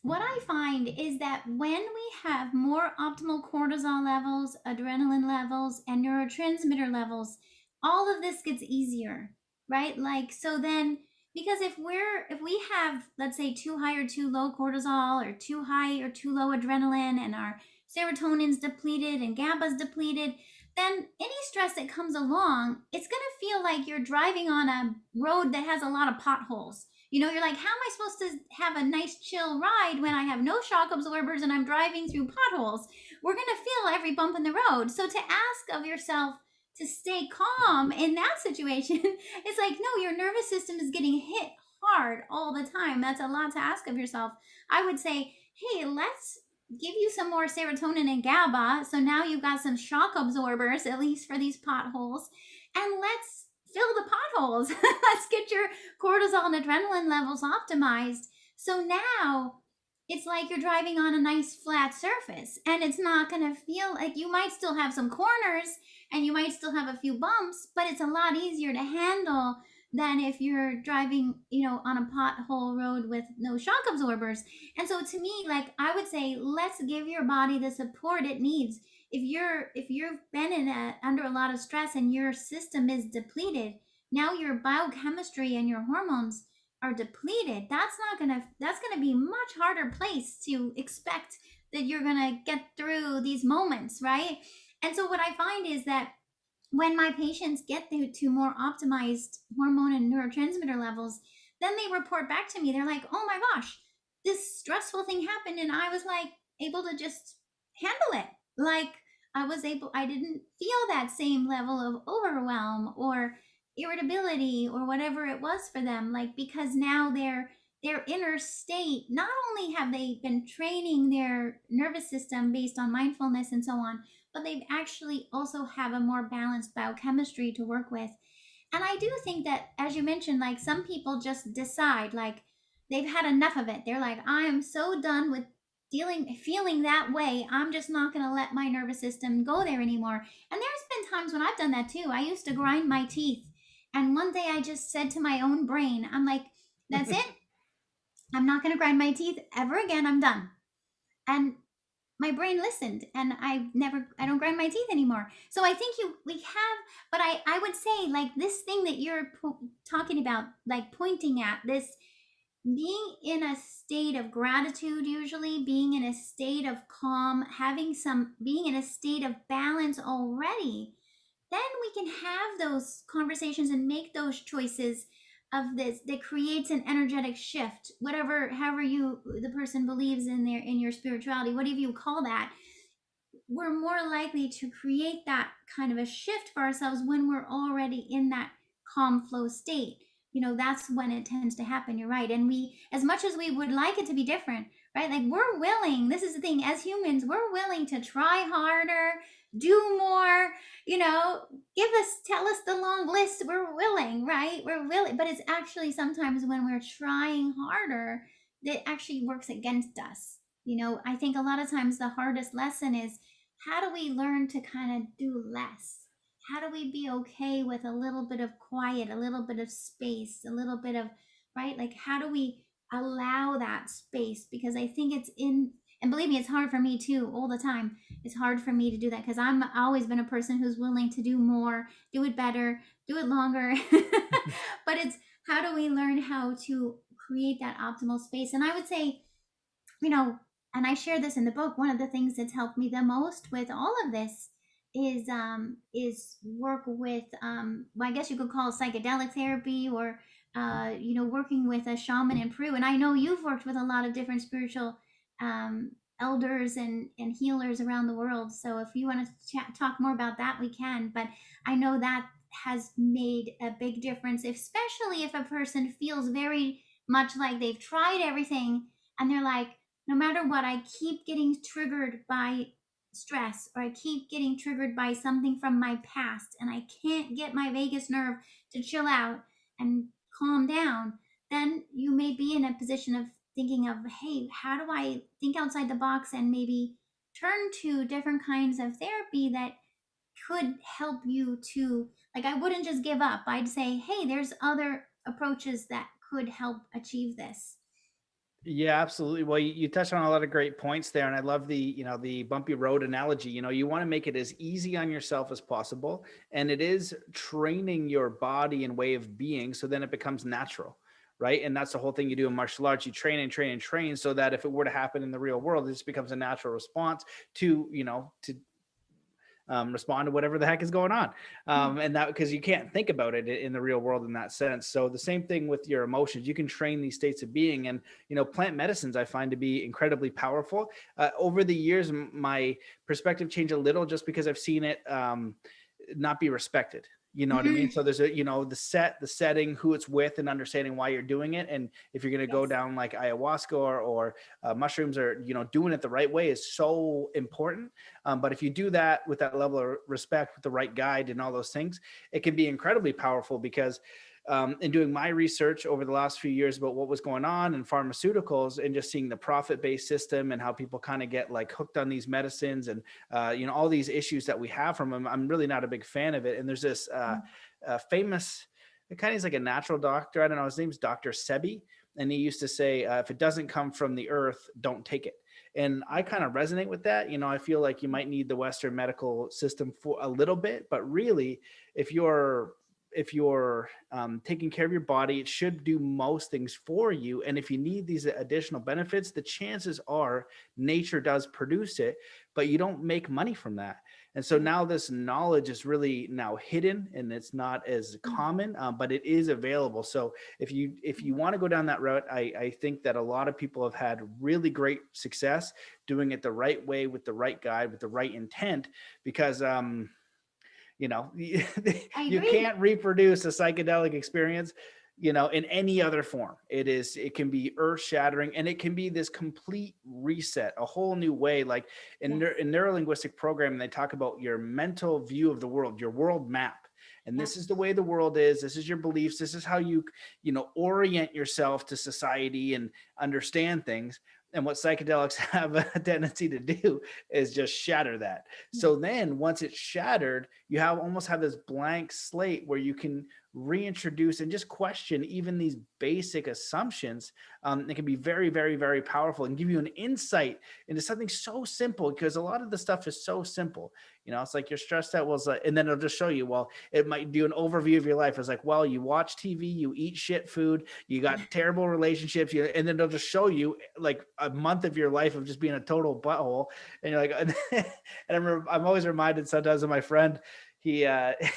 what I find is that when we have more optimal cortisol levels, adrenaline levels, and neurotransmitter levels, all of this gets easier, right? Like, so then, because if we have, let's say, too high or too low cortisol, or too high or too low adrenaline, and our serotonin's depleted and GABA's depleted, then any stress that comes along, it's going to feel like you're driving on a road that has a lot of potholes. You're like, how am I supposed to have a nice chill ride when I have no shock absorbers and I'm driving through potholes? We're going to feel every bump in the road. So to ask of yourself to stay calm in that situation, it's like, no, your nervous system is getting hit hard all the time. That's a lot to ask of yourself. I would say, hey, let's give you some more serotonin and GABA. So now you've got some shock absorbers, at least for these potholes. And let's fill the potholes. Let's get your cortisol and adrenaline levels optimized. So now it's like you're driving on a nice flat surface, and it's not going to feel like, you might still have some corners and you might still have a few bumps, but it's a lot easier to handle than if you're driving, on a pothole road with no shock absorbers. And so to me, like, I would say, let's give your body the support it needs. If you've been under a lot of stress and your system is depleted, now your biochemistry and your hormones are depleted. That's gonna be a much harder place to expect that you're gonna get through these moments, right? And so what I find is that when my patients get to more optimized hormone and neurotransmitter levels, then they report back to me. They're like, oh my gosh, this stressful thing happened. And I was like, able to just handle it. Like, I didn't feel that same level of overwhelm or irritability or whatever it was for them. Like, because now their inner state, not only have they been training their nervous system based on mindfulness and so on, but they actually also have a more balanced biochemistry to work with. And I do think that, as you mentioned, like, some people just decide, like, they've had enough of it. They're like, I am so done with feeling that way. I'm just not going to let my nervous system go there anymore. And there's been times when I've done that too. I used to grind my teeth. And one day I just said to my own brain, I'm like, that's it. I'm not going to grind my teeth ever again. I'm done. And my brain listened, and I don't grind my teeth anymore. So I think we have, but I would say, like, this thing that you're talking about, like, pointing at this, being in a state of gratitude, usually being in a state of calm, being in a state of balance already, then we can have those conversations and make those choices of this that creates an energetic shift, however the person believes in your spirituality, whatever you call that. We're more likely to create that kind of a shift for ourselves when we're already in that calm flow state. That's when it tends to happen. You're right. And we, as much as we would like it to be different, right? Like, we're willing, this is the thing, as humans, we're willing to try harder, do more, tell us the long list. We're willing, right? We're willing, but it's actually sometimes when we're trying harder that actually works against us. I think a lot of times the hardest lesson is, how do we learn to kind of do less? How do we be okay with a little bit of quiet, a little bit of space, a little bit of, right? Like, how do we allow that space? Because I think and believe me, it's hard for me too, all the time. It's hard for me to do that because I'm always been a person who's willing to do more, do it better, do it longer. But it's, how do we learn how to create that optimal space? And I would say, you know, and I share this in the book, one of the things that's helped me the most with all of this is work with, well, I guess you could call it psychedelic therapy, or working with a shaman in Peru. And I know you've worked with a lot of different spiritual um, elders and healers around the world. So if you want to talk more about that, we can. But I know that has made a big difference, especially if a person feels very much like they've tried everything and they're like, no matter what, I keep getting triggered by stress, or I keep getting triggered by something from my past, and I can't get my vagus nerve to chill out and calm down. Then you may be in a position of thinking of, hey, how do I think outside the box and maybe turn to different kinds of therapy that could help you to, like, I wouldn't just give up. I'd say, hey, there's other approaches that could help achieve this. Yeah, absolutely. Well, you touched on a lot of great points there, and I love the bumpy road analogy. You want to make it as easy on yourself as possible, and it is training your body and way of being, so then it becomes natural, right? And that's the whole thing you do in martial arts. You train and train and train, so that if it were to happen in the real world, it just becomes a natural response to respond to whatever the heck is going on. And that, because you can't think about it in the real world in that sense. So the same thing with your emotions, you can train these states of being. And, plant medicines I find to be incredibly powerful. Over the years, my perspective changed a little just because I've seen it not be respected. You know what I mean? So there's the setting, who it's with, and understanding why you're doing it. And if you're going to go down like ayahuasca or mushrooms, or, doing it the right way is so important. But if you do that with that level of respect, with the right guide and all those things, it can be incredibly powerful. Because in doing my research over the last few years about what was going on in pharmaceuticals, and just seeing the profit-based system and how people kind of get like hooked on these medicines, and all these issues that we have from them, I'm really not a big fan of it. And there's this famous it kind of is like a natural doctor. I don't know. His name's Dr. Sebi. And he used to say, if it doesn't come from the earth, don't take it. And I kind of resonate with that. You know, I feel like you might need the Western medical system for a little bit, but really, if you're taking care of your body, it should do most things for you. And if you need these additional benefits, the chances are nature does produce it, but you don't make money from that. And so now this knowledge is really now hidden and it's not as common, but it is available. So if you want to go down that route, I think that a lot of people have had really great success doing it the right way with the right guide, with the right intent, because you know, I you agree. can't reproduce a psychedelic experience, you know, in any other form. It can be earth shattering, and it can be this complete reset, a whole new way. Like Yes. in neurolinguistic programming, they talk about your mental view of the world, your world map. And Yep. this is the way the world is. This is your beliefs. This is how you know, orient yourself to society and understand things. And what psychedelics have a tendency to do is just shatter that. Yes. So then once it's shattered, you almost have this blank slate where you can reintroduce and just question even these basic assumptions. It can be very, very, very powerful and give you an insight into something so simple, because a lot of the stuff is so simple. You know, it's like you're stressed out. Well, and then it'll just show you, well, it might do an overview of your life. It's like, well, you watch TV, you eat shit food, you got terrible relationships, and then they'll just show you like a month of your life of just being a total butthole. And you're like, and I'm always reminded sometimes of my friend. He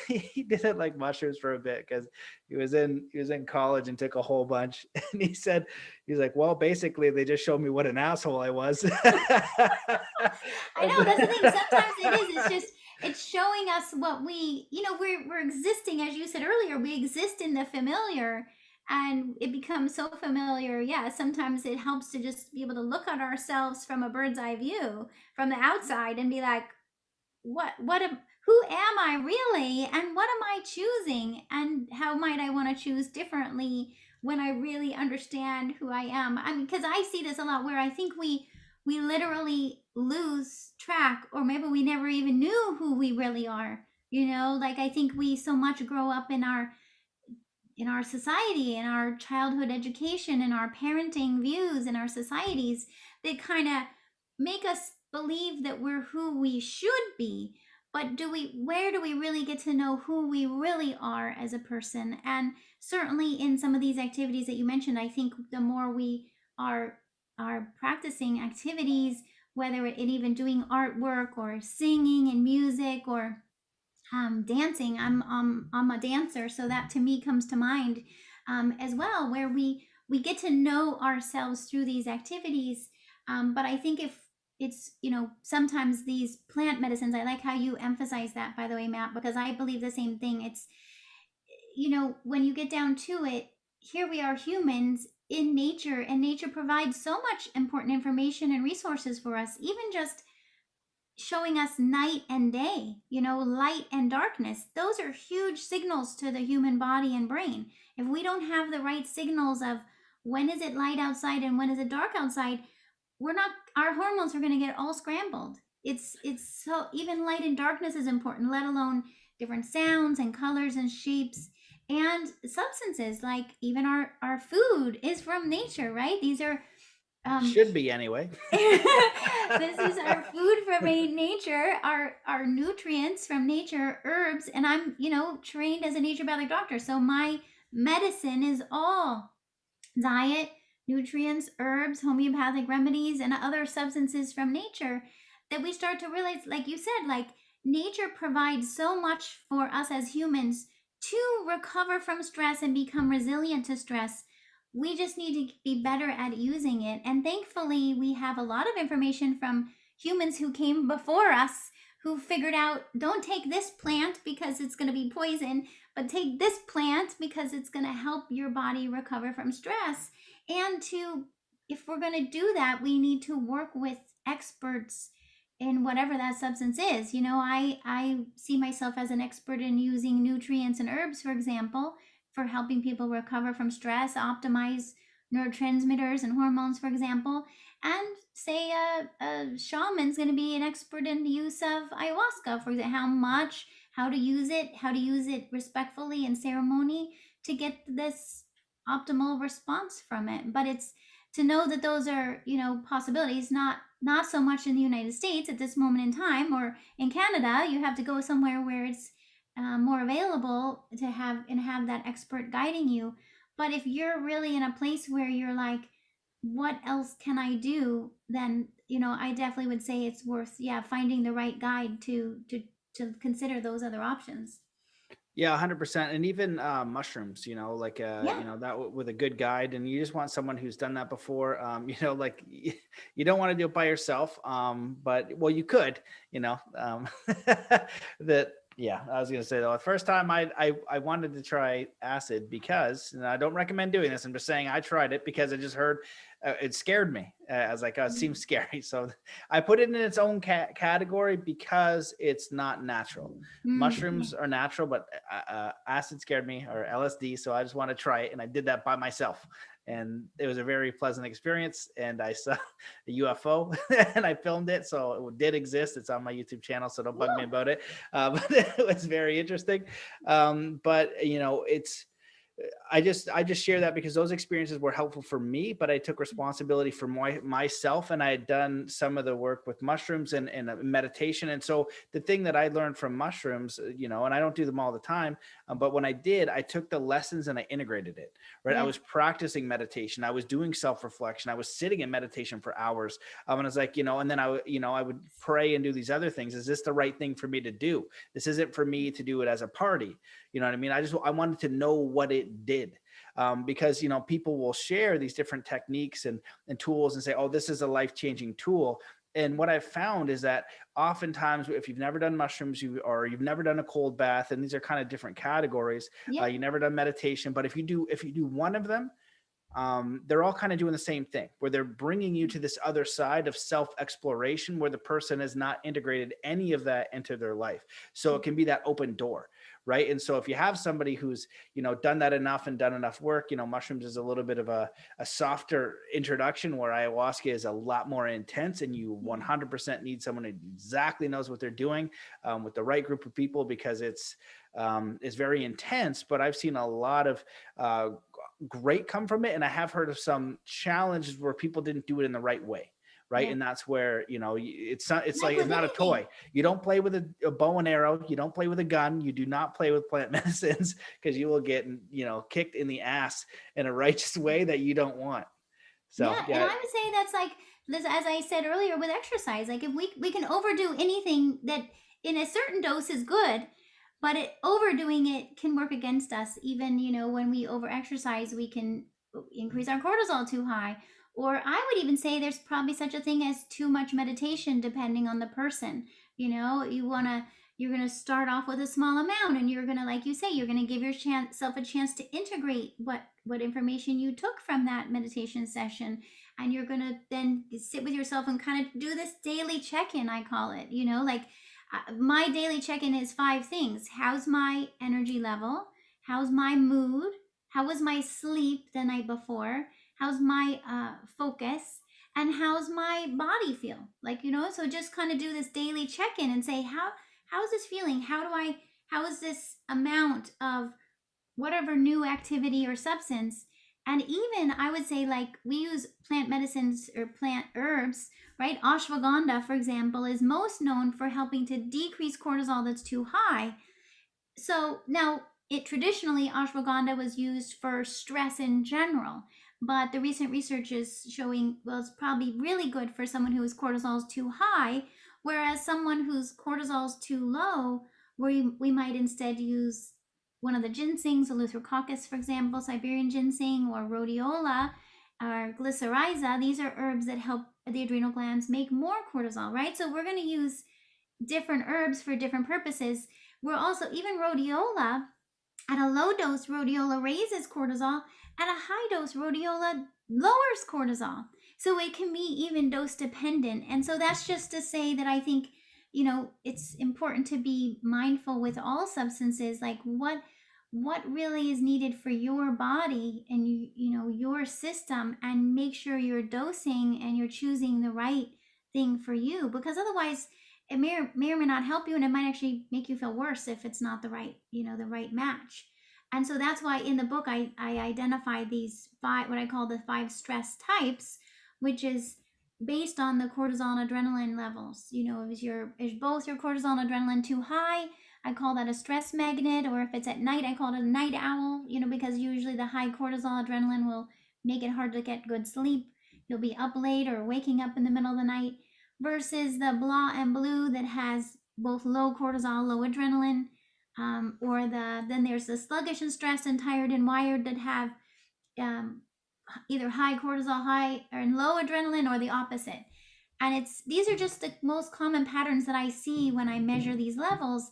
he didn't like mushrooms for a bit because he was in college and took a whole bunch. And he's like, well, basically they just showed me what an asshole I was. I know, that's the thing. Sometimes it is. It's just it's showing us what we're existing, as you said earlier. We exist in the familiar, and it becomes so familiar. Yeah, sometimes it helps to just be able to look at ourselves from a bird's eye view from the outside and be like, who am I really, and what am I choosing, and how might I want to choose differently when I really understand who I am. I mean, because I see this a lot where I think we literally lose track, or maybe we never even knew who we really are. Like, I think we so much grow up in our society, in our childhood education, in our parenting views, in our societies, that kind of make us believe that we're who we should be. But where do we really get to know who we really are as a person? And certainly in some of these activities that you mentioned, I think the more we are are practicing activities, whether it even doing artwork or singing and music or dancing. I'm a dancer, so that to me comes to mind as well, where we get to know ourselves through these activities. But I think if it's sometimes these plant medicines, I like how you emphasize that, by the way, Matt, because I believe the same thing. It's when you get down to it, here we are humans in nature, and nature provides so much important information and resources for us, even just showing us night and day, light and darkness. Those are huge signals to the human body and brain. If we don't have the right signals of when is it light outside and when is it dark outside, our hormones are going to get all scrambled. It's so even light and darkness is important, let alone different sounds and colors and shapes and substances. Like even our food is from nature, right? These are Should be anyway. this is our food from nature, our nutrients from nature, herbs, and I'm trained as a naturopathic doctor, so my medicine is all diet, nutrients, herbs, homeopathic remedies, and other substances from nature. That we start to realize, like you said, like nature provides so much for us as humans to recover from stress and become resilient to stress. We just need to be better at using it. And thankfully, we have a lot of information from humans who came before us, who figured out, don't take this plant because it's going to be poison, but take this plant because it's going to help your body recover from stress. And if we're going to do that, we need to work with experts in whatever that substance is. I see myself as an expert in using nutrients and herbs, for example, for helping people recover from stress, optimize neurotransmitters and hormones, for example. And say a shaman's going to be an expert in the use of ayahuasca, for example, how to use it respectfully in ceremony to get this optimal response from it. But it's to know that those are, possibilities, not so much in the United States at this moment in time, or in Canada. You have to go somewhere where it's more available to have that expert guiding you. But if you're really in a place where you're like, what else can I do? Then, I definitely would say it's worth, yeah, finding the right guide to consider those other options. Yeah, 100%. And even mushrooms, like, Yeah. with a good guide, and you just want someone who's done that before. Like, you don't want to do it by yourself. But well, you could, that, yeah, I was going to say though, the first time I wanted to try acid because, and I don't recommend doing this. I'm just saying I tried it because I just heard it scared me. I was like, oh, it seems scary. So I put it in its own category because it's not natural. Yeah. Mushrooms are natural, but acid scared me, or LSD. So I just want to try it. And I did that by myself. And it was a very pleasant experience. And I saw a UFO and I filmed it. So it did exist. It's on my YouTube channel. So don't bug me Whoa. about it. But it was very interesting. But, I just share that because those experiences were helpful for me, but I took responsibility for myself, and I had done some of the work with mushrooms and meditation. And so the thing that I learned from mushrooms, and I don't do them all the time, but when I did, I took the lessons and I integrated it, right? I Yeah. was practicing meditation. I was doing self-reflection. I was sitting in meditation for hours. And I was like, and then I would pray and do these other things. Is this the right thing for me to do? This isn't for me to do it as a party. You know what I mean? I wanted to know what it did. Because people will share these different techniques and tools and say, oh, this is a life-changing tool. And what I've found is that oftentimes, if you've never done mushrooms, you've never done a cold bath, and these are kind of different categories. Yeah. You never done meditation, but if you do one of them, they're all kind of doing the same thing, where they're bringing you to this other side of self-exploration, where the person has not integrated any of that into their life. So it can be that open door, right? And so if you have somebody who's done that enough and done enough work, mushrooms is a little bit of a softer introduction, where ayahuasca is a lot more intense, and you 100% need someone who exactly knows what they're doing, with the right group of people, because it's very intense. But I've seen a lot of great come from it, and I have heard of some challenges where people didn't do it in the right way, right? Yeah. And that's where it's not, it's Like like, it's with not a anything. toy. You don't play with a bow and arrow. You don't play with a gun. You do not play with plant medicines, because you will get kicked in the ass in a righteous way that you don't want. So Yeah, and yeah. I would say that's like this, as I said earlier with exercise. Like if we can overdo anything that in a certain dose is good, but overdoing it can work against us. Even when we over exercise, we can increase our cortisol too high. Or I would even say there's probably such a thing as too much meditation, depending on the person. You're gonna start off with a small amount, and you're gonna, like you say, you're gonna give yourself a chance to integrate what information you took from that meditation session, and you're gonna then sit with yourself and kind of do this daily check-in. I call it, like my daily check-in is 5 things: how's my energy level, how's my mood, how was my sleep the night before, how's my focus, and how's my body feel, like, so just kind of do this daily check-in and say, how's this feeling, how is this amount of whatever new activity or substance. And even I would say, like, we use plant medicines or plant herbs, right? Ashwagandha, for example, is most known for helping to decrease cortisol that's too high. So now, it traditionally, ashwagandha was used for stress in general, but the recent research is showing, well, it's probably really good for someone whose cortisol is too high, whereas someone whose cortisol is too low, we might instead use one of the ginsengs, eleutherococcus, for example, Siberian ginseng, or rhodiola, or glycyrrhiza. These are herbs that help the adrenal glands make more cortisol, right? So we're going to use different herbs for different purposes. We're also, even rhodiola, at a low dose, rhodiola raises cortisol. At a high dose, rhodiola lowers cortisol. So it can be even dose dependent. And so that's just to say that I think, it's important to be mindful with all substances, like what really is needed for your body and your system, and make sure you're dosing and you're choosing the right thing for you, because otherwise it may or may not help you, and it might actually make you feel worse if it's not the right match. And so that's why in the book I identify these five, what I call the five stress types, which is based on the cortisol and adrenaline levels. Is both your cortisol and adrenaline too high? I call that a stress magnet, or if it's at night, I call it a night owl, because usually the high cortisol adrenaline will make it hard to get good sleep. You'll be up late or waking up in the middle of the night, versus the blah and blue that has both low cortisol, low adrenaline, or then there's the sluggish and stressed and tired and wired that have um, either high cortisol, high or low adrenaline, or the opposite. And these are just the most common patterns that I see when I measure these levels.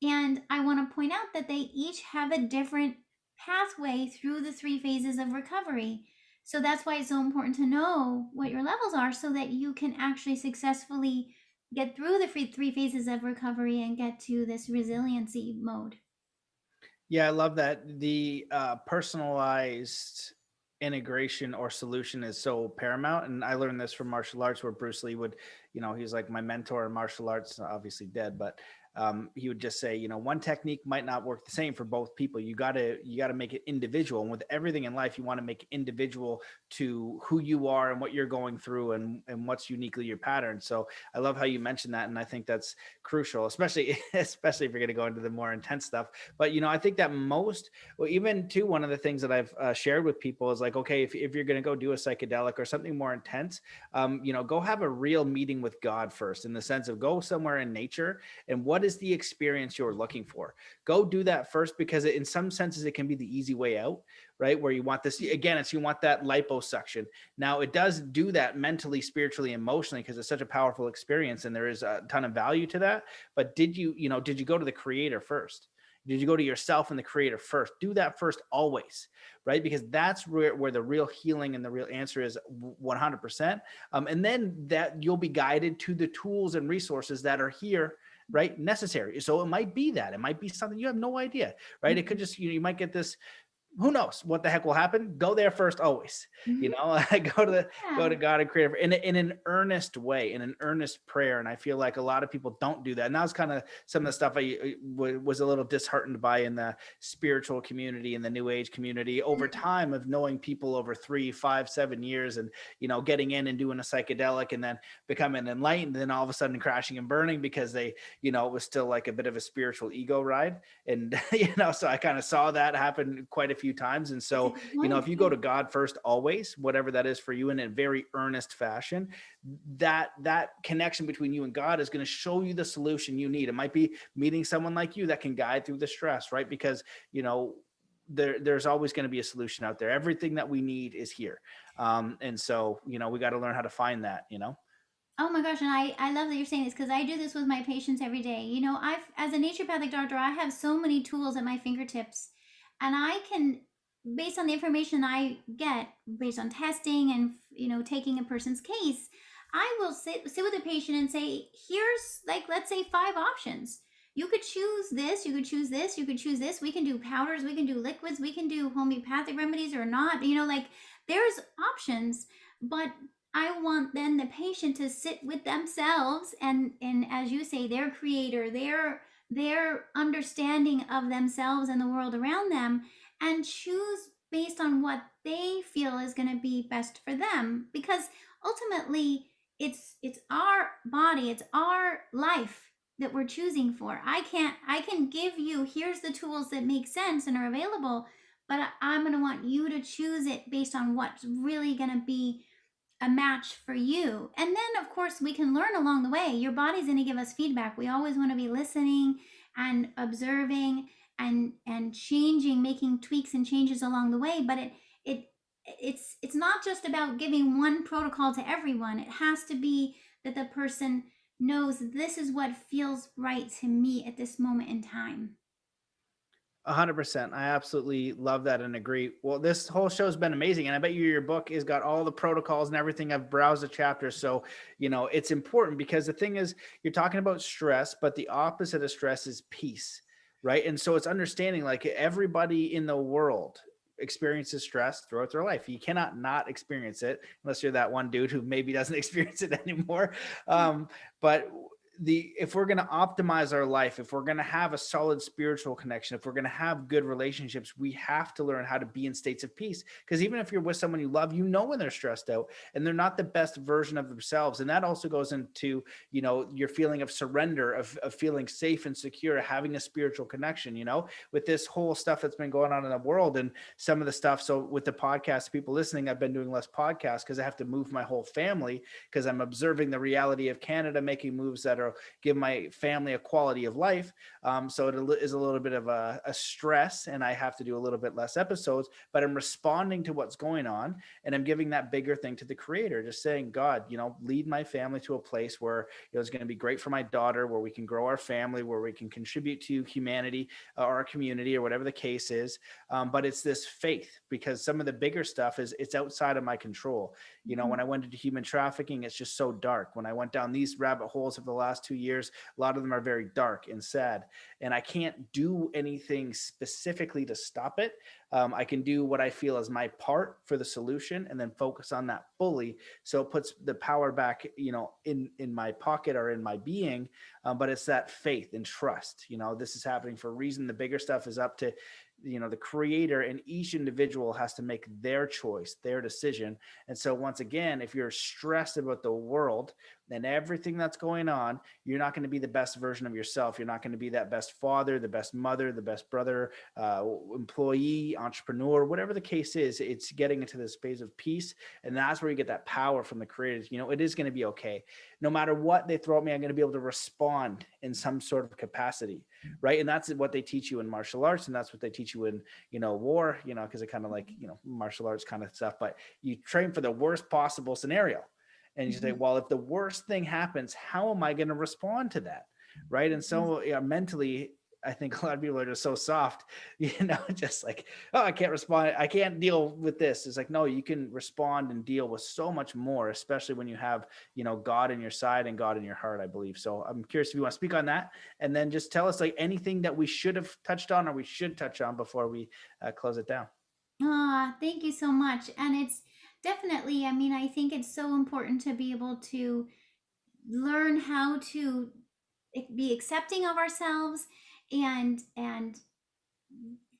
And I want to point out that they each have a different pathway through the three phases of recovery. So that's why it's so important to know what your levels are, so that you can actually successfully get through the three phases of recovery and get to this resiliency mode. Yeah, I love that. The personalized integration or solution is so paramount. And I learned this from martial arts, where Bruce Lee would, he's like my mentor in martial arts, obviously dead, but he would just say, one technique might not work the same for both people. You gotta make it individual. And with everything in life, you want to make it individual to who you are and what you're going through, and what's uniquely your pattern. So I love how you mentioned that. And I think that's crucial, especially if you're going to go into the more intense stuff. But, I think that even too, one of the things that I've shared with people is like, okay, if you're going to go do a psychedelic or something more intense, go have a real meeting with God first, in the sense of go somewhere in nature. And what is the experience you're looking for? Go do that first, because in some senses it can be the easy way out, right? Where you want this, again, you want that liposuction. Now it does do that mentally, spiritually, emotionally, because it's such a powerful experience and there is a ton of value to that. But did you go to the creator first? Did you go to yourself and the creator first? Do that first always, right? Because that's where the real healing and the real answer is 100%. And then that you'll be guided to the tools and resources that are here, right? Necessary. So it might be something you have no idea, right? It could just, you might get this, who knows what the heck will happen. Go there first always. Mm-hmm. Go to God and creator in an earnest way, in an earnest prayer. And I feel like a lot of people don't do that. And that was kind of some of the stuff I was a little disheartened by in the spiritual community and the new age community over time, of knowing people over 3, 5, 7 years, and getting in and doing a psychedelic and then becoming enlightened, and then all of a sudden crashing and burning because they it was still like a bit of a spiritual ego ride. And so I kind of saw that happen quite a few times. And so, if you go to God first always, whatever that is for you, in a very earnest fashion, that connection between you and God is going to show you the solution you need. It might be meeting someone like you that can guide through the stress, right? Because, there's always going to be a solution out there. Everything that we need is here. And so, we got to learn how to find that, Oh my gosh, and I love that you're saying this, because I do this with my patients every day. As a naturopathic doctor, I have so many tools at my fingertips, and I can, based on the information I get, based on testing and taking a person's case, I will sit with a patient and say, here's, like, let's say 5 options. You could choose this, you could choose this, you could choose this. We can do powders, we can do liquids, we can do homeopathic remedies or not. Like, there's options, but I want then the patient to sit with themselves and as you say, their creator, their understanding of themselves and the world around them, and choose based on what they feel is going to be best for them. Because ultimately, it's our body, it's our life that we're choosing for. I can give you, here's the tools that make sense and are available, but I'm going to want you to choose it based on what's really going to be a match for you. And then of course we can learn along the way. Your body's going to give us feedback. We always want to be listening and observing and changing, making tweaks and changes along the way. But it's not just about giving one protocol to everyone. It has to be that the person knows this is what feels right to me at this moment in time. 100%. I absolutely love that and agree. Well, this whole show has been amazing. And I bet your book has got all the protocols and everything. I've browsed the chapters. So, it's important, because the thing is, you're talking about stress, but the opposite of stress is peace, right? And so it's understanding, like, everybody in the world experiences stress throughout their life. You cannot not experience it, unless you're that one dude who maybe doesn't experience it anymore. But if we're going to optimize our life, if we're going to have a solid spiritual connection, if we're going to have good relationships, we have to learn how to be in states of peace. Because even if you're with someone you love, when they're stressed out and they're not the best version of themselves. And that also goes into, your feeling of surrender, of feeling safe and secure, having a spiritual connection, with this whole stuff that's been going on in the world and some of the stuff. So with the podcast, people listening, I've been doing less podcasts because I have to move my whole family, because I'm observing the reality of Canada making moves that are give my family a quality of life. So it is a little bit of a stress, and I have to do a little bit less episodes, but I'm responding to what's going on, and I'm giving that bigger thing to the creator, just saying, God, lead my family to a place where it's going to be great for my daughter, where we can grow our family, where we can contribute to humanity or our community or whatever the case is. But it's this faith, because some of the bigger stuff it's outside of my control. When I went into human trafficking, it's just so dark. When I went down these rabbit holes of the last 2 years, a lot of them are very dark and sad, and I can't do anything specifically to stop it. I can do what I feel is my part for the solution, and then focus on that fully, so it puts the power back in my pocket or in my being. But it's that faith and trust. This is happening for a reason. The bigger stuff is up to the creator, and each individual has to make their choice, their decision. And so once again, if you're stressed about the world and everything that's going on, you're not going to be the best version of yourself. You're not going to be that best father, the best mother, the best brother, employee, entrepreneur, whatever the case is. It's getting into this space of peace, and that's where you get that power from the creators. It is going to be okay. No matter what they throw at me, I'm going to be able to respond in some sort of capacity, right? And that's what they teach you in martial arts, and that's what they teach you in war, because it kind of like martial arts kind of stuff. But you train for the worst possible scenario, and you say, well, if the worst thing happens, how am I going to respond to that, right? And so mentally, I think a lot of people are just so soft, just like, oh, I can't respond, I can't deal with this. It's like, no, you can respond and deal with so much more, especially when you have God in your side and God in your heart, I believe. So I'm curious if you want to speak on that, and then just tell us like anything that we should have touched on or we should touch on before we close it down. Thank you so much. And it's definitely, I think it's so important to be able to learn how to be accepting of ourselves, and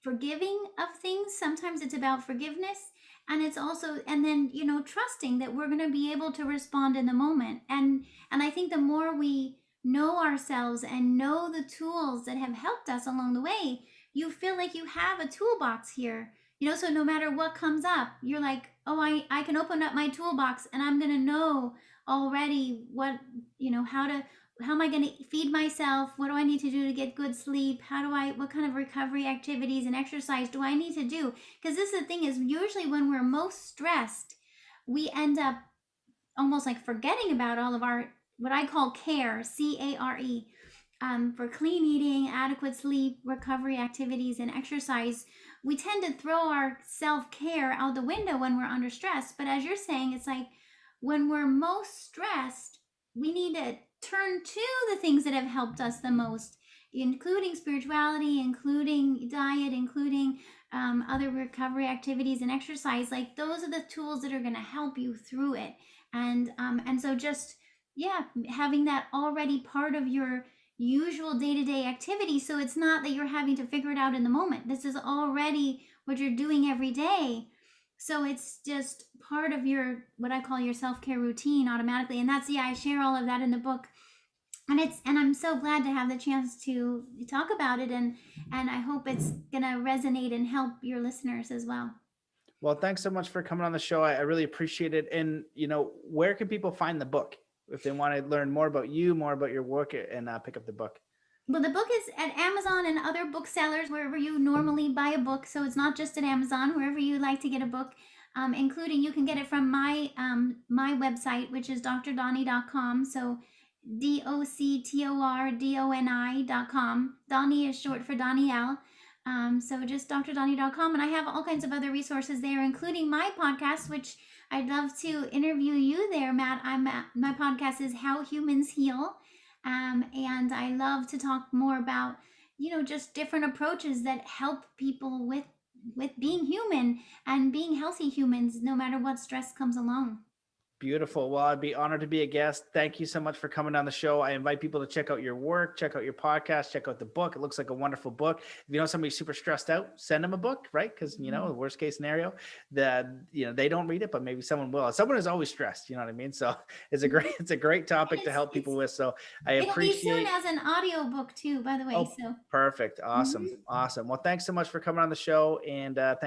forgiving of things. Sometimes it's about forgiveness, and it's also, and then trusting that we're going to be able to respond in the moment. And I think the more we know ourselves and know the tools that have helped us along the way, you feel like you have a toolbox here. So no matter what comes up, you're like, oh, I can open up my toolbox, and I'm going to know already what, how am I going to feed myself? What do I need to do to get good sleep? What kind of recovery activities and exercise do I need to do? Because this is the thing, is usually when we're most stressed, we end up almost like forgetting about all of our, what I call care, CARE, for clean eating, adequate sleep, recovery activities, and exercise. We tend to throw our self-care out the window when we're under stress. But as you're saying, it's like when we're most stressed, we need to turn to the things that have helped us the most, including spirituality, including diet, including other recovery activities and exercise. Like those are the tools that are going to help you through it. And so just, yeah, having that already part of your usual day-to-day activity, so it's not that you're having to figure it out in the moment. This is already what you're doing every day. So it's just part of your, what I call your self-care routine automatically. And that's, yeah, I share all of that in the book. And I'm so glad to have the chance to talk about it, and I hope it's gonna resonate and help your listeners as well. Well, thanks so much for coming on the show. I really appreciate it. And where can people find the book if they want to learn more about you, more about your work, and pick up the book? Well, the book is at Amazon and other booksellers, wherever you normally buy a book. So it's not just at Amazon, wherever you like to get a book, including you can get it from my website, which is drdoni.com. So DOCTORDONI.com. Doni is short for Donielle. So just drdoni.com. And I have all kinds of other resources there, including my podcast, which I'd love to interview you there, Matt. My podcast is How Humans Heal. And I love to talk more about, just different approaches that help people with being human and being healthy humans, no matter what stress comes along. Beautiful. Well, I'd be honored to be a guest. Thank you so much for coming on the show. I invite people to check out your work, check out your podcast, check out the book. It looks like a wonderful book. If you know somebody's super stressed out, send them a book, right? Because the worst case scenario, that they don't read it, but maybe someone will. Someone is always stressed. You know what I mean? So it's a great topic to help people with. So I it'll be soon appreciate. as an audio book too, by the way. Oh, So perfect. Awesome. mhm. Awesome. Well, thanks so much for coming on the show, and thank